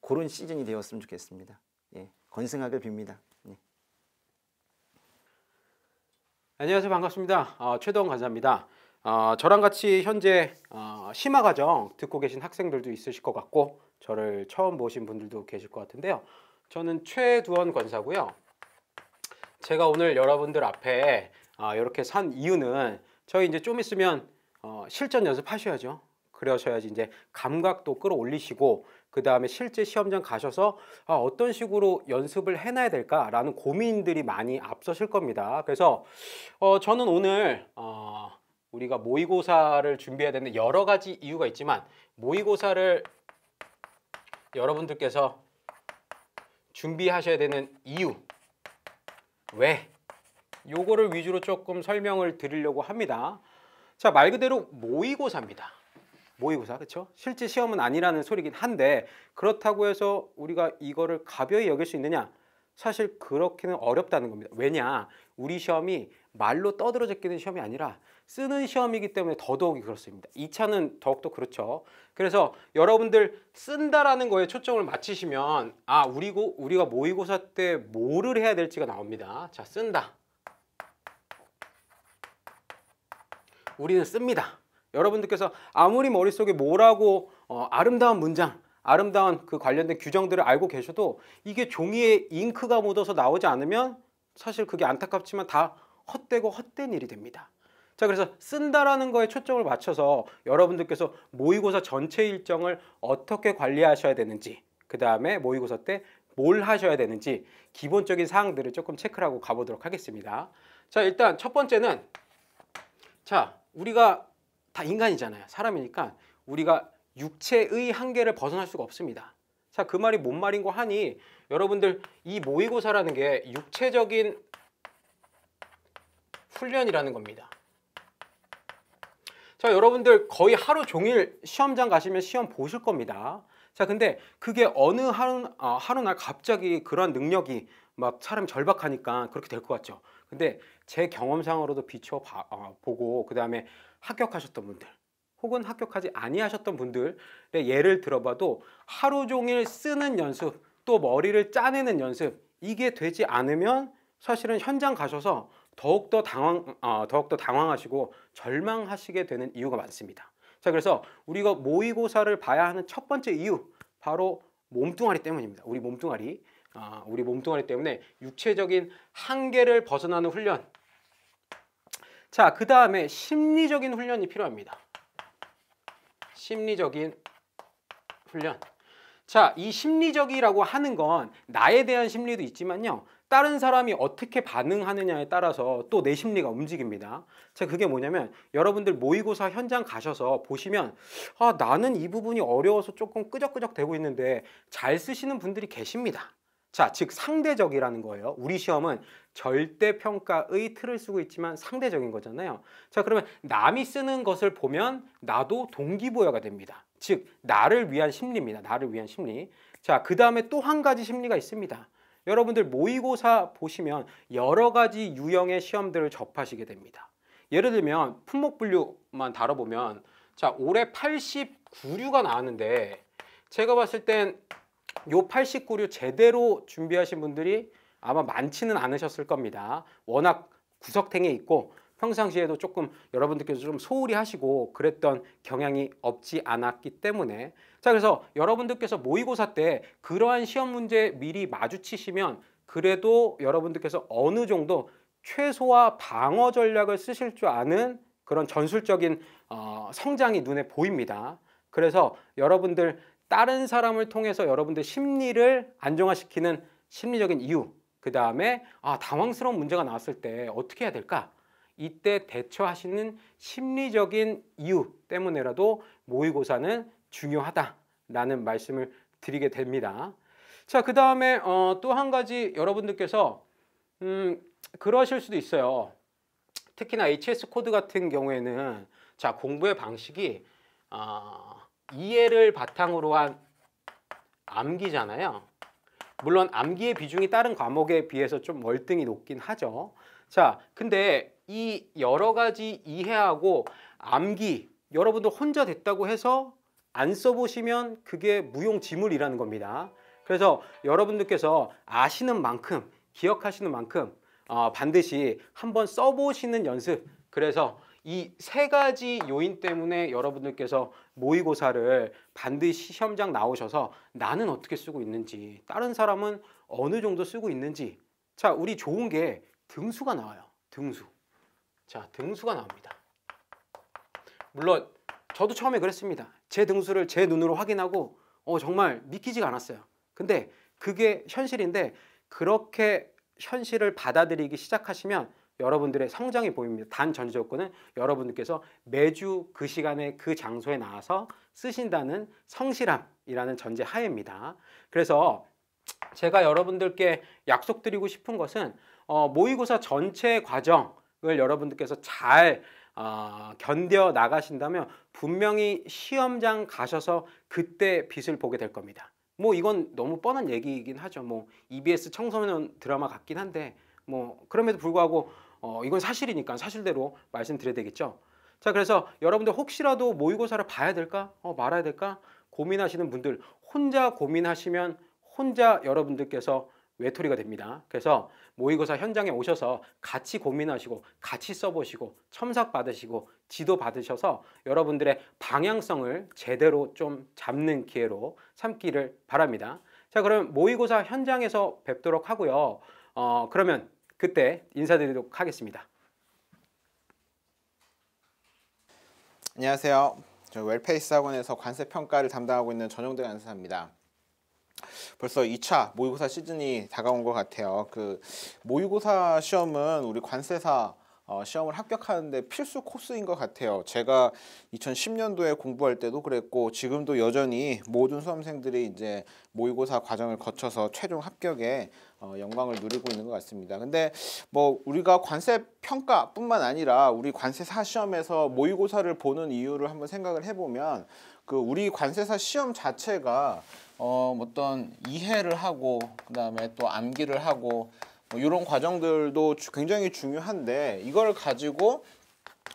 그런 시즌이 되었으면 좋겠습니다. 건승하길 빕니다.
안녕하세요. 반갑습니다. 최도원 강사입니다. 저랑 같이 현재 심화과정 듣고 계신 학생들도 있으실 것 같고 저를 처음 보신 분들도 계실 것 같은데요. 저는 최두원 권사고요. 제가 오늘 여러분들 앞에 이렇게 선 이유는 저희 이제 좀 있으면 실전 연습하셔야죠. 그러셔야지 이제 감각도 끌어올리시고 그 다음에 실제 시험장 가셔서 어떤 식으로 연습을 해놔야 될까라는 고민들이 많이 앞서실 겁니다. 그래서 저는 오늘 우리가 모의고사를 준비해야 되는 여러 가지 이유가 있지만 모의고사를 여러분들께서 준비하셔야 되는 이유 왜? 요거를 위주로 조금 설명을 드리려고 합니다. 자, 말 그대로 모의고사입니다. 모의고사, 그렇죠? 실제 시험은 아니라는 소리긴 한데 그렇다고 해서 우리가 이거를 가벼이 여길 수 있느냐? 사실 그렇게는 어렵다는 겁니다. 왜냐? 우리 시험이 말로 떠들어 제끼는 시험이 아니라 쓰는 시험이기 때문에 더더욱이 그렇습니다. 2차는 더욱더 그렇죠. 그래서 여러분들 쓴다라는 거에 초점을 맞추시면 우리가 모의고사 때 뭐를 해야 될지가 나옵니다. 자, 쓴다. 우리는 씁니다. 여러분들께서 아무리 머릿속에 뭐라고 아름다운 문장, 아름다운 그 관련된 규정들을 알고 계셔도 이게 종이에 잉크가 묻어서 나오지 않으면 사실 그게 안타깝지만 다 헛되고 헛된 일이 됩니다. 자, 그래서 쓴다라는 거에 초점을 맞춰서 여러분들께서 모의고사 전체 일정을 어떻게 관리하셔야 되는지, 그 다음에 모의고사 때 뭘 하셔야 되는지 기본적인 사항들을 조금 체크를 하고 가보도록 하겠습니다. 자, 일단 첫 번째는 자, 우리가 다 인간이잖아요. 사람이니까 우리가 육체의 한계를 벗어날 수가 없습니다. 자, 그 말이 뭔 말인고 하니 여러분들 이 모의고사라는 게 육체적인 훈련이라는 겁니다. 자, 여러분들 거의 하루 종일 시험장 가시면 시험 보실 겁니다. 자, 근데 그게 어느 하루날 갑자기 그런 능력이 막 사람이 절박하니까 그렇게 될 것 같죠. 근데 제 경험상으로도 비춰보고 그 다음에 합격하셨던 분들 혹은 합격하지 아니하셨던 분들의 예를 들어봐도 하루 종일 쓰는 연습 또 머리를 짜내는 연습 이게 되지 않으면 사실은 현장 가셔서 더욱더 당황하시고 절망하시게 되는 이유가 많습니다. 자, 그래서 우리가 모의고사를 봐야 하는 첫 번째 이유 바로 몸뚱아리 때문입니다. 우리 몸뚱아리 때문에 육체적인 한계를 벗어나는 훈련. 자, 그 다음에 심리적인 훈련이 필요합니다. 심리적인 훈련. 자, 이 심리적이라고 하는 건 나에 대한 심리도 있지만요. 다른 사람이 어떻게 반응하느냐에 따라서 또 내 심리가 움직입니다. 자, 그게 뭐냐면 여러분들 모의고사 현장 가셔서 보시면 나는 이 부분이 어려워서 조금 끄적끄적 대고 있는데 잘 쓰시는 분들이 계십니다. 자, 즉 상대적이라는 거예요. 우리 시험은 절대평가의 틀을 쓰고 있지만 상대적인 거잖아요. 자, 그러면 남이 쓰는 것을 보면 나도 동기부여가 됩니다. 즉 나를 위한 심리입니다. 나를 위한 심리. 자, 그 다음에 또 한 가지 심리가 있습니다. 여러분들 모의고사 보시면 여러 가지 유형의 시험들을 접하시게 됩니다. 예를 들면 품목분류만 다뤄보면 자, 올해 89류가 나왔는데 제가 봤을 땐 요 89류 제대로 준비하신 분들이 아마 많지는 않으셨을 겁니다. 워낙 구석탱이 있고 평상시에도 조금 여러분들께서 좀 소홀히 하시고 그랬던 경향이 없지 않았기 때문에 자, 그래서 여러분들께서 모의고사 때 그러한 시험 문제 미리 마주치시면 그래도 여러분들께서 어느 정도 최소화 방어 전략을 쓰실 줄 아는 그런 전술적인 성장이 눈에 보입니다. 그래서 여러분들 다른 사람을 통해서 여러분들 심리를 안정화시키는 심리적인 이유, 그 다음에 당황스러운 문제가 나왔을 때 어떻게 해야 될까? 이때 대처하시는 심리적인 이유 때문에라도 모의고사는 중요하다라는 말씀을 드리게 됩니다. 자, 그 다음에 또 한 가지 여러분들께서 그러실 수도 있어요. 특히나 HS 코드 같은 경우에는 자, 공부의 방식이 이해를 바탕으로 한 암기잖아요. 물론 암기의 비중이 다른 과목에 비해서 좀 월등히 높긴 하죠. 자, 근데 이 여러 가지 이해하고 암기, 여러분들 혼자 됐다고 해서 안 써보시면 그게 무용지물이라는 겁니다. 그래서 여러분들께서 아시는 만큼, 기억하시는 만큼 반드시 한번 써보시는 연습. 그래서 이 세 가지 요인 때문에 여러분들께서 모의고사를 반드시 시험장 나오셔서 나는 어떻게 쓰고 있는지, 다른 사람은 어느 정도 쓰고 있는지. 자, 우리 좋은 게 등수가 나와요. 등수. 자, 등수가 나옵니다. 물론 저도 처음에 그랬습니다. 제 등수를 제 눈으로 확인하고 정말 믿기지가 않았어요. 근데 그게 현실인데, 그렇게 현실을 받아들이기 시작하시면 여러분들의 성장이 보입니다. 단 전제 조건은 여러분들께서 매주 그 시간에 그 장소에 나와서 쓰신다는 성실함이라는 전제 하에입니다. 그래서 제가 여러분들께 약속드리고 싶은 것은 모의고사 전체 과정을 여러분들께서 잘 견뎌 나가신다면 분명히 시험장 가셔서 그때 빛을 보게 될 겁니다. 뭐 이건 너무 뻔한 얘기이긴 하죠. 뭐 EBS 청소년 드라마 같긴 한데 뭐 그럼에도 불구하고 이건 사실이니까 사실대로 말씀드려야 되겠죠. 자, 그래서 여러분들 혹시라도 모의고사를 봐야 될까? 말아야 될까? 고민하시는 분들, 혼자 고민하시면 혼자 여러분들께서 외톨이가 됩니다. 그래서 모의고사 현장에 오셔서 같이 고민하시고 같이 써보시고 첨삭 받으시고 지도 받으셔서 여러분들의 방향성을 제대로 좀 잡는 기회로 삼기를 바랍니다. 자, 그럼 모의고사 현장에서 뵙도록 하고요. 그러면 그때 인사드리도록 하겠습니다.
안녕하세요. 저 웰페이스 학원에서 관세평가를 담당하고 있는 전용대 간사입니다. 벌써 2차 모의고사 시즌이 다가온 것 같아요. 그 모의고사 시험은 우리 관세사 시험을 합격하는데 필수 코스인 것 같아요. 제가 2010년도에 공부할 때도 그랬고 지금도 여전히 모든 수험생들이 이제 모의고사 과정을 거쳐서 최종 합격에 영광을 누리고 있는 것 같습니다. 근데 뭐 우리가 관세평가뿐만 아니라 우리 관세사 시험에서 모의고사를 보는 이유를 한번 생각을 해보면 그 우리 관세사 시험 자체가 어떤 이해를 하고 그다음에 또 암기를 하고 뭐 이런 과정들도 굉장히 중요한데 이걸 가지고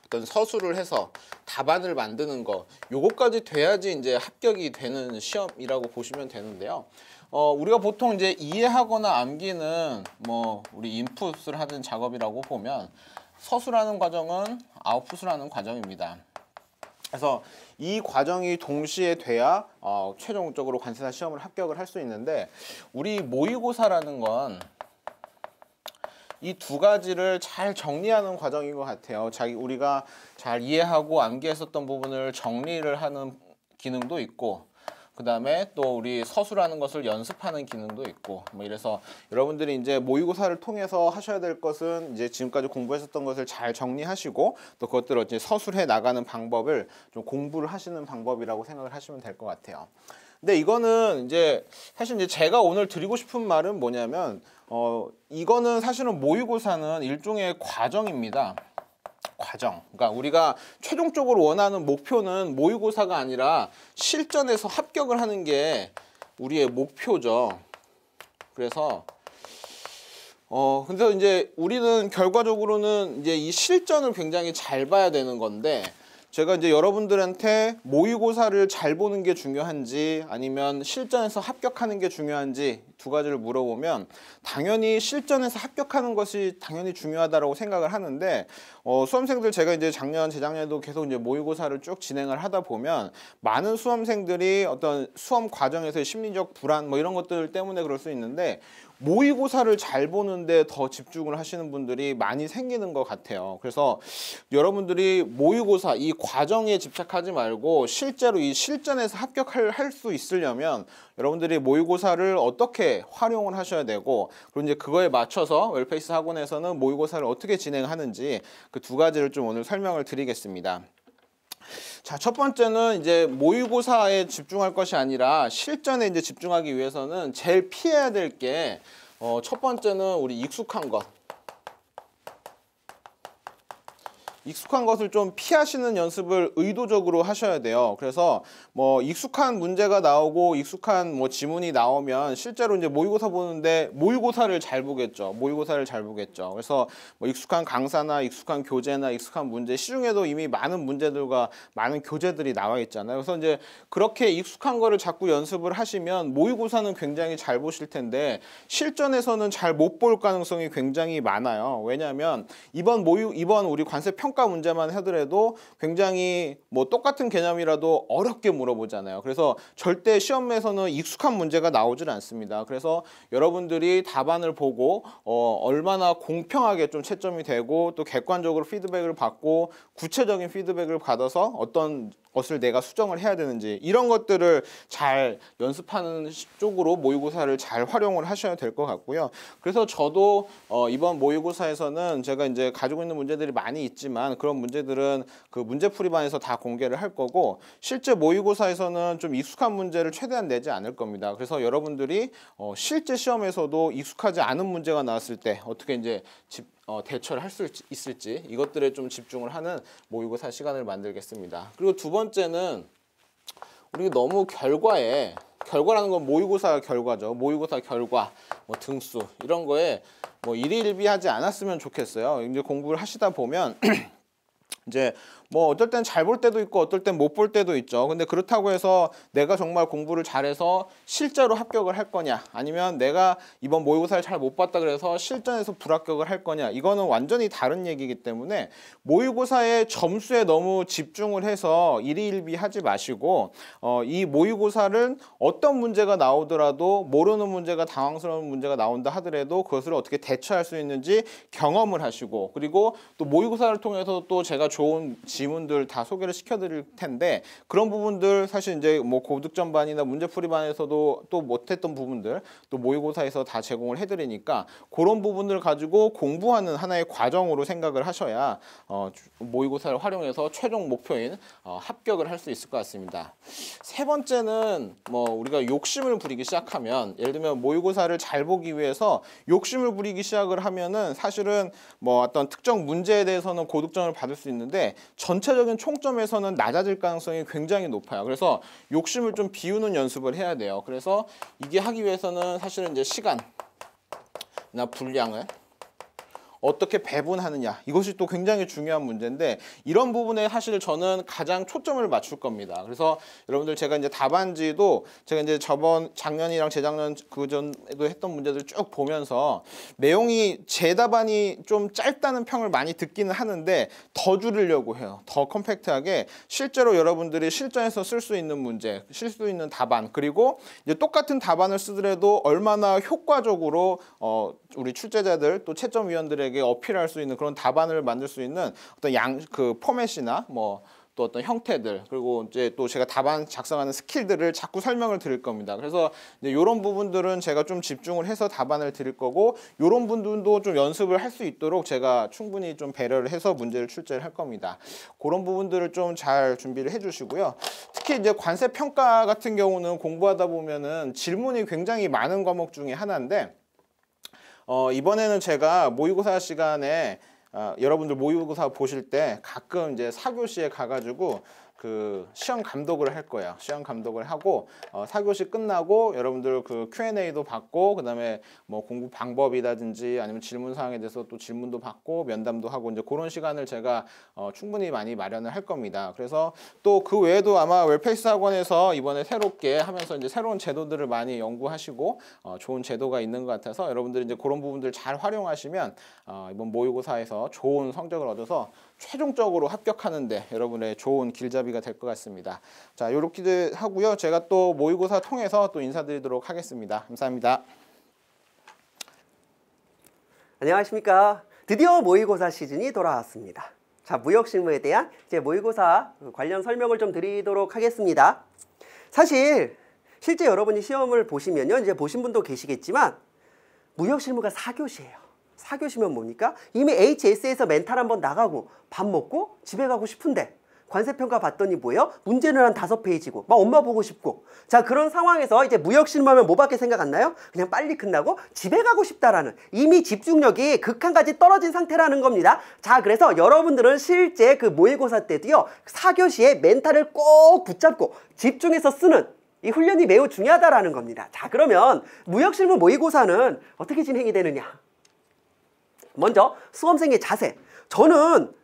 어떤 서술을 해서 답안을 만드는 거 요거까지 돼야지 이제 합격이 되는 시험이라고 보시면 되는데요. 우리가 보통 이제 이해하거나 암기는 뭐 우리 인풋을 하는 작업이라고 보면 서술하는 과정은 아웃풋을 하는 과정입니다. 그래서 이 과정이 동시에 돼야 최종적으로 관세사 시험을 합격을 할 수 있는데 우리 모의고사라는 건 이 두 가지를 잘 정리하는 과정인 것 같아요. 우리가 잘 이해하고 암기했었던 부분을 정리를 하는 기능도 있고 그 다음에 또 우리 서술하는 것을 연습하는 기능도 있고 뭐 이래서 여러분들이 이제 모의고사를 통해서 하셔야 될 것은 이제 지금까지 공부했었던 것을 잘 정리하시고 또 그것들을 이제 서술해 나가는 방법을 좀 공부를 하시는 방법이라고 생각을 하시면 될 것 같아요. 근데 이거는 이제 사실 이제 제가 오늘 드리고 싶은 말은 뭐냐면 이거는 사실은 모의고사는 일종의 과정입니다. 과정. 그러니까 우리가 최종적으로 원하는 목표는 모의고사가 아니라 실전에서 합격을 하는 게 우리의 목표죠. 그래서 근데 이제 우리는 결과적으로는 이제 이 실전을 굉장히 잘 봐야 되는 건데 제가 이제 여러분들한테 모의고사를 잘 보는 게 중요한지 아니면 실전에서 합격하는 게 중요한지 두 가지를 물어보면 당연히 실전에서 합격하는 것이 당연히 중요하다고 생각을 하는데 수험생들 제가 이제 작년, 재작년에도 계속 이제 모의고사를 쭉 진행을 하다 보면 많은 수험생들이 어떤 수험 과정에서의 심리적 불안 뭐 이런 것들 때문에 그럴 수 있는데 모의고사를 잘 보는데 더 집중을 하시는 분들이 많이 생기는 것 같아요. 그래서 여러분들이 모의고사 이 과정에 집착하지 말고 실제로 이 실전에서 합격할 수 있으려면 여러분들이 모의고사를 어떻게 활용을 하셔야 되고 그리고 이제 그거에 맞춰서 웰페이스 학원에서는 모의고사를 어떻게 진행하는지 그 두 가지를 좀 오늘 설명을 드리겠습니다. 자, 첫 번째는 이제 모의고사에 집중할 것이 아니라 실전에 이제 집중하기 위해서는 제일 피해야 될 게 첫 번째는 우리 익숙한 것. 익숙한 것을 좀 피하시는 연습을 의도적으로 하셔야 돼요. 그래서 뭐 익숙한 문제가 나오고 익숙한 뭐 지문이 나오면 실제로 이제 모의고사 보는데 모의고사를 잘 보겠죠. 모의고사를 잘 보겠죠. 그래서 뭐 익숙한 강사나 익숙한 교재나 익숙한 문제, 시중에도 이미 많은 문제들과 많은 교재들이 나와 있잖아요. 그래서 이제 그렇게 익숙한 거를 자꾸 연습을 하시면 모의고사는 굉장히 잘 보실 텐데 실전에서는 잘 못 볼 가능성이 굉장히 많아요. 왜냐하면 이번 우리 관세 평가 문제만 하더라도 굉장히 뭐 똑같은 개념이라도 어렵게 물어보잖아요. 그래서 절대 시험에서는 익숙한 문제가 나오질 않습니다. 그래서 여러분들이 답안을 보고 얼마나 공평하게 좀 채점이 되고 또 객관적으로 피드백을 받고 구체적인 피드백을 받아서 어떤 것을 내가 수정을 해야 되는지 이런 것들을 잘 연습하는 쪽으로 모의고사를 잘 활용을 하셔야 될 것 같고요. 그래서 저도 이번 모의고사에서는 제가 이제 가지고 있는 문제들이 많이 있지만 그런 문제들은 그 문제풀이반에서 다 공개를 할 거고 실제 모의고사에서는 좀 익숙한 문제를 최대한 내지 않을 겁니다. 그래서 여러분들이 실제 시험에서도 익숙하지 않은 문제가 나왔을 때 어떻게 이제 대처를 할 수 있을지 이것들에 좀 집중을 하는 모의고사 시간을 만들겠습니다. 그리고 두 번째는 우리 너무 결과라는 건 모의고사 결과죠. 모의고사 결과, 뭐 등수 이런 거에 뭐 일희일비하지 않았으면 좋겠어요. 이제 공부를 하시다 보면 이제 뭐 어떨 땐 잘 볼 때도 있고 어떨 땐 못 볼 때도 있죠. 근데 그렇다고 해서 내가 정말 공부를 잘해서 실제로 합격을 할 거냐 아니면 내가 이번 모의고사를 잘 못 봤다 그래서 실전에서 불합격을 할 거냐 이거는 완전히 다른 얘기이기 때문에 모의고사의 점수에 너무 집중을 해서 일희일비하지 마시고 이 모의고사를 어떤 문제가 나오더라도 모르는 문제가 당황스러운 문제가 나온다 하더라도 그것을 어떻게 대처할 수 있는지 경험을 하시고 그리고 또 모의고사를 통해서 또 제가 좋은 지문들 다 소개를 시켜드릴 텐데 그런 부분들 사실 이제 뭐 고득점반이나 문제풀이반에서도 또 못했던 부분들 또 모의고사에서 다 제공을 해드리니까 그런 부분들을 가지고 공부하는 하나의 과정으로 생각을 하셔야 모의고사를 활용해서 최종 목표인 합격을 할 수 있을 것 같습니다. 세 번째는 뭐 우리가 욕심을 부리기 시작하면 예를 들면 모의고사를 잘 보기 위해서 욕심을 부리기 시작을 하면은 사실은 뭐 어떤 특정 문제에 대해서는 고득점을 받을 수 있는데 전체적인 총점에서는 낮아질 가능성이 굉장히 높아요. 그래서 욕심을 좀 비우는 연습을 해야 돼요. 그래서 이게 하기 위해서는 사실은 이제 시간이나 분량을 어떻게 배분하느냐 이것이 또 굉장히 중요한 문제인데 이런 부분에 사실 저는 가장 초점을 맞출 겁니다. 그래서 여러분들 제가 이제 답안지도 제가 이제 작년이랑 재작년 그전에도 했던 문제들 쭉 보면서 내용이 제 답안이 좀 짧다는 평을 많이 듣기는 하는데 더 줄이려고 해요. 더 컴팩트하게 실제로 여러분들이 실전에서 쓸 수 있는 문제, 쓸 수 있는 답안 그리고 이제 똑같은 답안을 쓰더라도 얼마나 효과적으로 우리 출제자들 또 채점위원들에게 어필할 수 있는 그런 답안을 만들 수 있는 어떤 그 포맷이나 뭐 또 어떤 형태들 그리고 이제 또 제가 답안 작성하는 스킬들을 자꾸 설명을 드릴 겁니다. 그래서 이제 이런 부분들은 제가 좀 집중을 해서 답안을 드릴 거고 이런 부분도 좀 연습을 할 수 있도록 제가 충분히 좀 배려를 해서 문제를 출제를 할 겁니다. 그런 부분들을 좀 잘 준비를 해주시고요. 특히 이제 관세 평가 같은 경우는 공부하다 보면은 질문이 굉장히 많은 과목 중에 하나인데. 이번에는 제가 모의고사 시간에 여러분들 모의고사 보실 때 가끔 이제 4교시에 가가지고 그 시험 감독을 할 거예요. 시험 감독을 하고 4교시 끝나고 여러분들 그 Q&A도 받고 그다음에 뭐 공부 방법이라든지 아니면 질문 사항에 대해서 또 질문도 받고 면담도 하고 이제 그런 시간을 제가 충분히 많이 마련을 할 겁니다. 그래서 또 그 외에도 아마 웰페이스 학원에서 이번에 새롭게 하면서 이제 새로운 제도들을 많이 연구하시고 좋은 제도가 있는 것 같아서 여러분들이 이제 그런 부분들 잘 활용하시면 이번 모의고사에서 좋은 성적을 얻어서 최종적으로 합격하는데 여러분의 좋은 길잡이가 될 것 같습니다. 자, 이렇게 하고요. 제가 또 모의고사 통해서 또 인사드리도록 하겠습니다. 감사합니다.
안녕하십니까. 드디어 모의고사 시즌이 돌아왔습니다. 자, 무역실무에 대한 이제 모의고사 관련 설명을 좀 드리도록 하겠습니다. 사실 실제 여러분이 시험을 보시면요, 이제 보신 분도 계시겠지만 무역실무가 4교시예요. 4교시면 뭡니까? 이미 HS에서 멘탈 한번 나가고 밥 먹고 집에 가고 싶은데 관세평가 봤더니 뭐예요? 문제는 한 5페이지고 막 엄마 보고 싶고. 자, 그런 상황에서 이제 무역실무하면 뭐밖에 생각 안 나요? 그냥 빨리 끝나고 집에 가고 싶다라는, 이미 집중력이 극한까지 떨어진 상태라는 겁니다. 자, 그래서 여러분들은 실제 그 모의고사 때도요 4교시에 멘탈을 꼭 붙잡고 집중해서 쓰는 이 훈련이 매우 중요하다라는 겁니다. 자, 그러면 무역실무 모의고사는 어떻게 진행이 되느냐? 먼저 수험생의 자세. 저는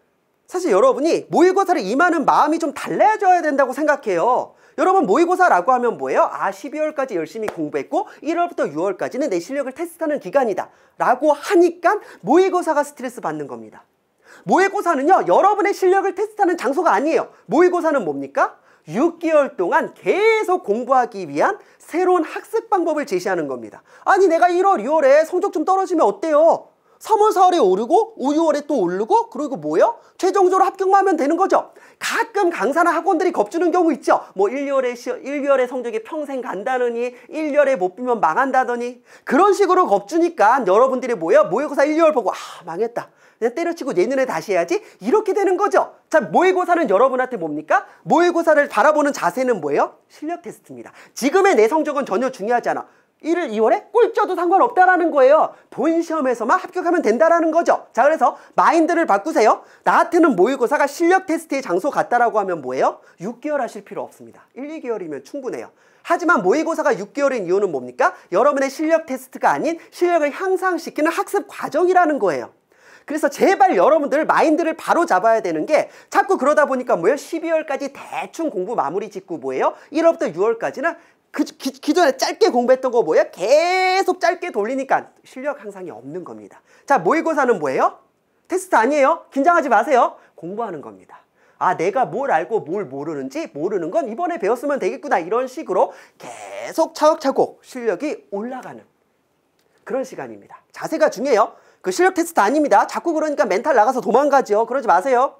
사실 여러분이 모의고사를 임하는 마음이 좀 달라져야 된다고 생각해요. 여러분, 모의고사라고 하면 뭐예요? 12월까지 열심히 공부했고 1월부터 6월까지는 내 실력을 테스트하는 기간이다 라고 하니까 모의고사가 스트레스 받는 겁니다. 모의고사는요, 여러분의 실력을 테스트하는 장소가 아니에요. 모의고사는 뭡니까? 6개월 동안 계속 공부하기 위한 새로운 학습 방법을 제시하는 겁니다. 아니, 내가 1월, 2월에 성적 좀 떨어지면 어때요? 3월, 4월에 오르고 5, 6월에 또 오르고, 그리고 뭐요? 최종적으로 합격만 하면 되는 거죠. 가끔 강사나 학원들이 겁주는 경우 있죠. 뭐 1, 2월에 성적이 평생 간다느니, 1, 2월에 못 비면 망한다더니, 그런 식으로 겁주니까 여러분들이 뭐예요? 모의고사 1, 2월 보고 망했다, 그냥 때려치고 내년에 다시 해야지, 이렇게 되는 거죠. 자, 모의고사는 여러분한테 뭡니까? 모의고사를 바라보는 자세는 뭐예요? 실력 테스트입니다. 지금의 내 성적은 전혀 중요하지 않아. 1월, 2월에 꼴쪄도 상관없다라는 거예요. 본 시험에서만 합격하면 된다라는 거죠. 자, 그래서 마인드를 바꾸세요. 나한테는 모의고사가 실력 테스트의 장소 같다라고 하면 뭐예요? 6개월 하실 필요 없습니다. 1, 2개월이면 충분해요. 하지만 모의고사가 6개월인 이유는 뭡니까? 여러분의 실력 테스트가 아닌 실력을 향상시키는 학습 과정이라는 거예요. 그래서 제발 여러분들 마인드를 바로 잡아야 되는 게, 자꾸 그러다 보니까 뭐예요? 12월까지 대충 공부 마무리 짓고 뭐예요? 1월부터 6월까지는 기존에 짧게 공부했던 거 뭐예요? 계속 짧게 돌리니까 실력 향상이 없는 겁니다. 자, 모의고사는 뭐예요? 테스트 아니에요. 긴장하지 마세요. 공부하는 겁니다. 아, 내가 뭘 알고 뭘 모르는지, 모르는 건 이번에 배웠으면 되겠구나, 이런 식으로 계속 차곡차곡 실력이 올라가는 그런 시간입니다. 자세가 중요해요. 그 실력 테스트 아닙니다. 자꾸 그러니까 멘탈 나가서 도망가죠. 그러지 마세요.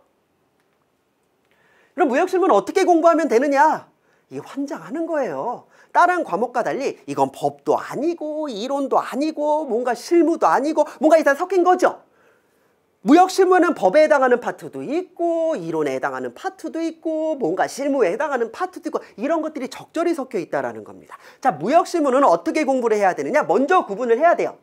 그럼 무역실무는 어떻게 공부하면 되느냐? 이게 환장하는 거예요. 다른 과목과 달리 이건 법도 아니고 이론도 아니고 뭔가 실무도 아니고 뭔가 일단 섞인 거죠. 무역실무는 법에 해당하는 파트도 있고 이론에 해당하는 파트도 있고 뭔가 실무에 해당하는 파트도 있고, 이런 것들이 적절히 섞여 있다는 겁니다. 자, 무역실무는 어떻게 공부를 해야 되느냐? 먼저 구분을 해야 돼요.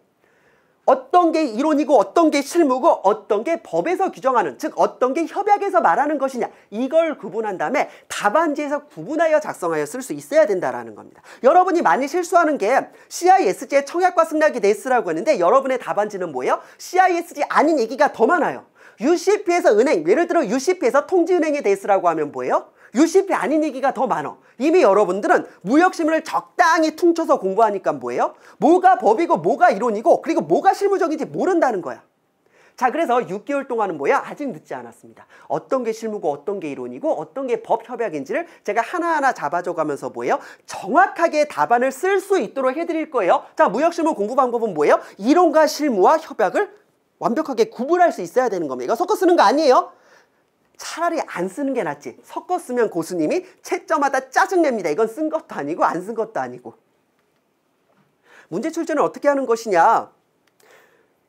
어떤 게 이론이고 어떤 게 실무고 어떤 게 법에서 규정하는, 즉 어떤 게 협약에서 말하는 것이냐, 이걸 구분한 다음에 답안지에서 구분하여 작성하여 쓸 수 있어야 된다는 겁니다. 여러분이 많이 실수하는 게 CISG의 청약과 승낙이 데스라고 하는데, 여러분의 답안지는 뭐예요? CISG 아닌 얘기가 더 많아요. UCP에서 은행, 예를 들어 UCP에서 통지은행에 데스라고 하면 뭐예요? UCP 아닌 얘기가 더 많아. 이미 여러분들은 무역실무를 적당히 퉁쳐서 공부하니까 뭐예요? 뭐가 법이고 뭐가 이론이고 그리고 뭐가 실무적인지 모른다는 거야. 자, 그래서 6개월 동안은 뭐야? 아직 늦지 않았습니다. 어떤 게 실무고 어떤 게 이론이고 어떤 게 법 협약인지를 제가 하나하나 잡아줘 가면서 뭐예요? 정확하게 답안을 쓸 수 있도록 해드릴 거예요. 자, 무역실무 공부 방법은 뭐예요? 이론과 실무와 협약을 완벽하게 구분할 수 있어야 되는 겁니다. 이거 섞어 쓰는 거 아니에요. 차라리 안 쓰는 게 낫지. 섞어 쓰면 고수님이 채점하다 짜증냅니다. 이건 쓴 것도 아니고 안 쓴 것도 아니고. 문제 출제는 어떻게 하는 것이냐?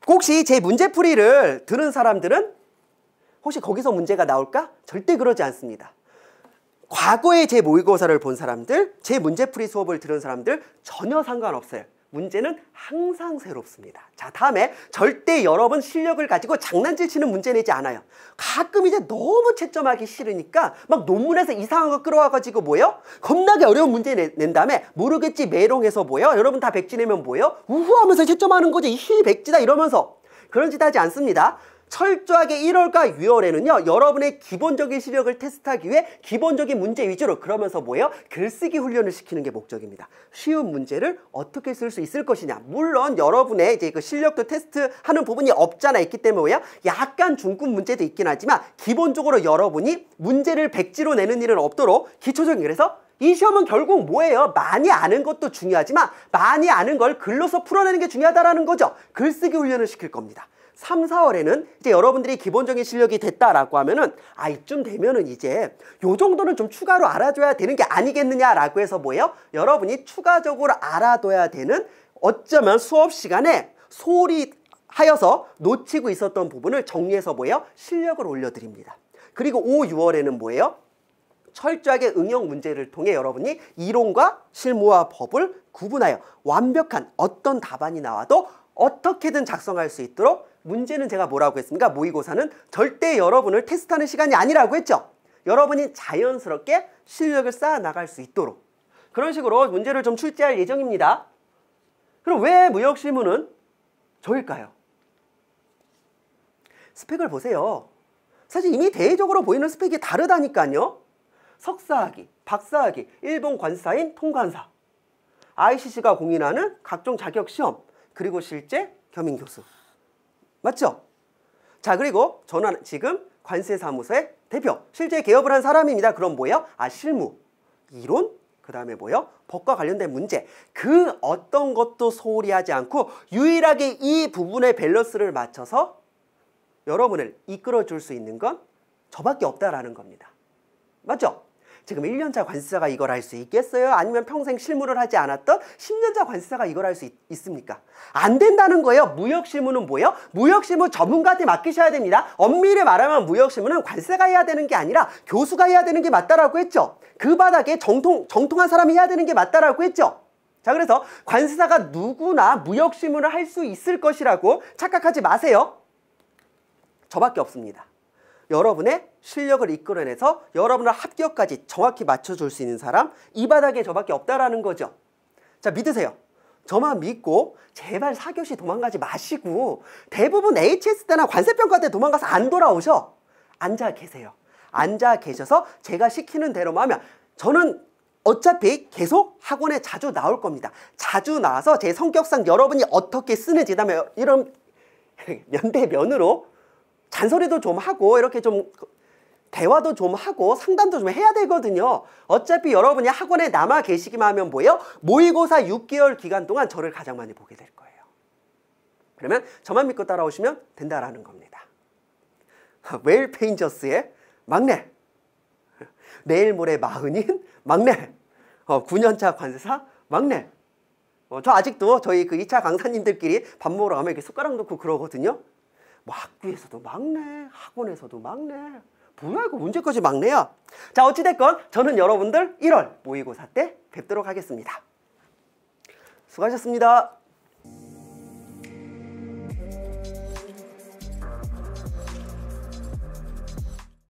혹시 제 문제풀이를 들은 사람들은 혹시 거기서 문제가 나올까? 절대 그러지 않습니다. 과거에 제 모의고사를 본 사람들, 제 문제풀이 수업을 들은 사람들 전혀 상관없어요. 문제는 항상 새롭습니다. 자, 다음에 절대 여러분 실력을 가지고 장난질 치는 문제 내지 않아요. 가끔 이제 너무 채점하기 싫으니까 막 논문에서 이상한 거 끌어와가지고 뭐예요? 겁나게 어려운 문제 낸 다음에 모르겠지 메롱해서 뭐예요? 여러분 다 백지 내면 뭐예요? 우후하면서 채점하는 거지. 히 백지다 이러면서. 그런 짓 하지 않습니다. 철저하게 1월과 6월에는요. 여러분의 기본적인 실력을 테스트하기 위해 기본적인 문제 위주로 그러면서 뭐예요? 글쓰기 훈련을 시키는 게 목적입니다. 쉬운 문제를 어떻게 쓸 수 있을 것이냐. 물론 여러분의 이제 그 실력도 테스트하는 부분이 없잖아 있기 때문에 뭐예요? 약간 중급 문제도 있긴 하지만 기본적으로 여러분이 문제를 백지로 내는 일은 없도록 기초적인 그래서 이 시험은 결국 뭐예요? 많이 아는 것도 중요하지만 많이 아는 걸 글로서 풀어내는 게 중요하다라는 거죠. 글쓰기 훈련을 시킬 겁니다. 3, 4월에는 이제 여러분들이 기본적인 실력이 됐다라고 하면은 이쯤 되면은 이제 요 정도는 좀 추가로 알아줘야 되는 게 아니겠느냐라고 해서 뭐예요? 여러분이 추가적으로 알아둬야 되는 어쩌면 수업 시간에 소홀히 하여서 놓치고 있었던 부분을 정리해서 뭐예요? 실력을 올려드립니다. 그리고 5, 6월에는 뭐예요? 철저하게 응용 문제를 통해 여러분이 이론과 실무와 법을 구분하여 완벽한 어떤 답안이 나와도 어떻게든 작성할 수 있도록 문제는 제가 뭐라고 했습니까? 모의고사는 절대 여러분을 테스트하는 시간이 아니라고 했죠. 여러분이 자연스럽게 실력을 쌓아 나갈 수 있도록 그런 식으로 문제를 좀 출제할 예정입니다. 그럼 왜 무역실무는 저일까요? 스펙을 보세요. 사실 이미 대외적으로 보이는 스펙이 다르다니까요. 석사학위, 박사학위, 일본 관사인 통관사, ICC가 공인하는 각종 자격시험, 그리고 실제 겸임교수. 맞죠? 자, 그리고 저는 지금 관세사무소의 대표, 실제 개업을 한 사람입니다. 그럼 뭐예요? 실무, 이론, 그 다음에 뭐예요? 법과 관련된 문제. 그 어떤 것도 소홀히 하지 않고 유일하게 이 부분의 밸런스를 맞춰서 여러분을 이끌어줄 수 있는 건 저밖에 없다라는 겁니다. 맞죠? 지금 1년차 관세사가 이걸 할 수 있겠어요? 아니면 평생 실무를 하지 않았던 10년차 관세사가 이걸 할 수 있습니까? 안 된다는 거예요. 무역실무는 뭐예요? 무역실무 전문가한테 맡기셔야 됩니다. 엄밀히 말하면 무역실무는 관세가 해야 되는 게 아니라 교수가 해야 되는 게 맞다라고 했죠. 그 바닥에 정통한 사람이 해야 되는 게 맞다라고 했죠. 자, 그래서 관세사가 누구나 무역실무를 할 수 있을 것이라고 착각하지 마세요. 저밖에 없습니다. 여러분의 실력을 이끌어내서 여러분의 합격까지 정확히 맞춰줄 수 있는 사람 이 바닥에 저밖에 없다라는 거죠. 자, 믿으세요. 저만 믿고 제발 4교시 도망가지 마시고 대부분 HS 때나 관세평가 때 도망가서 안 돌아오셔. 앉아 계세요. 앉아 계셔서 제가 시키는 대로만 하면 저는 어차피 계속 학원에 자주 나올 겁니다. 자주 나와서 제 성격상 여러분이 어떻게 쓰는지 그다음에 이런 면대면으로 잔소리도 좀 하고 이렇게 좀 대화도 좀 하고 상담도 좀 해야 되거든요. 어차피 여러분이 학원에 남아 계시기만 하면 뭐예요? 모의고사 6개월 기간 동안 저를 가장 많이 보게 될 거예요. 그러면 저만 믿고 따라오시면 된다라는 겁니다. 웨일 페인저스의 막내, 내일 모레 마흔인 막내, 9년차 관세사 막내. 저 아직도 저희 그 2차 강사님들끼리 밥 먹으러 가면 이렇게 숟가락 놓고 그러거든요. 뭐 학교에서도 막내, 학원에서도 막내. 뭐야 이거 언제까지 막내야? 자, 어찌됐건 저는 여러분들 1월 모의고사 때 뵙도록 하겠습니다. 수고하셨습니다.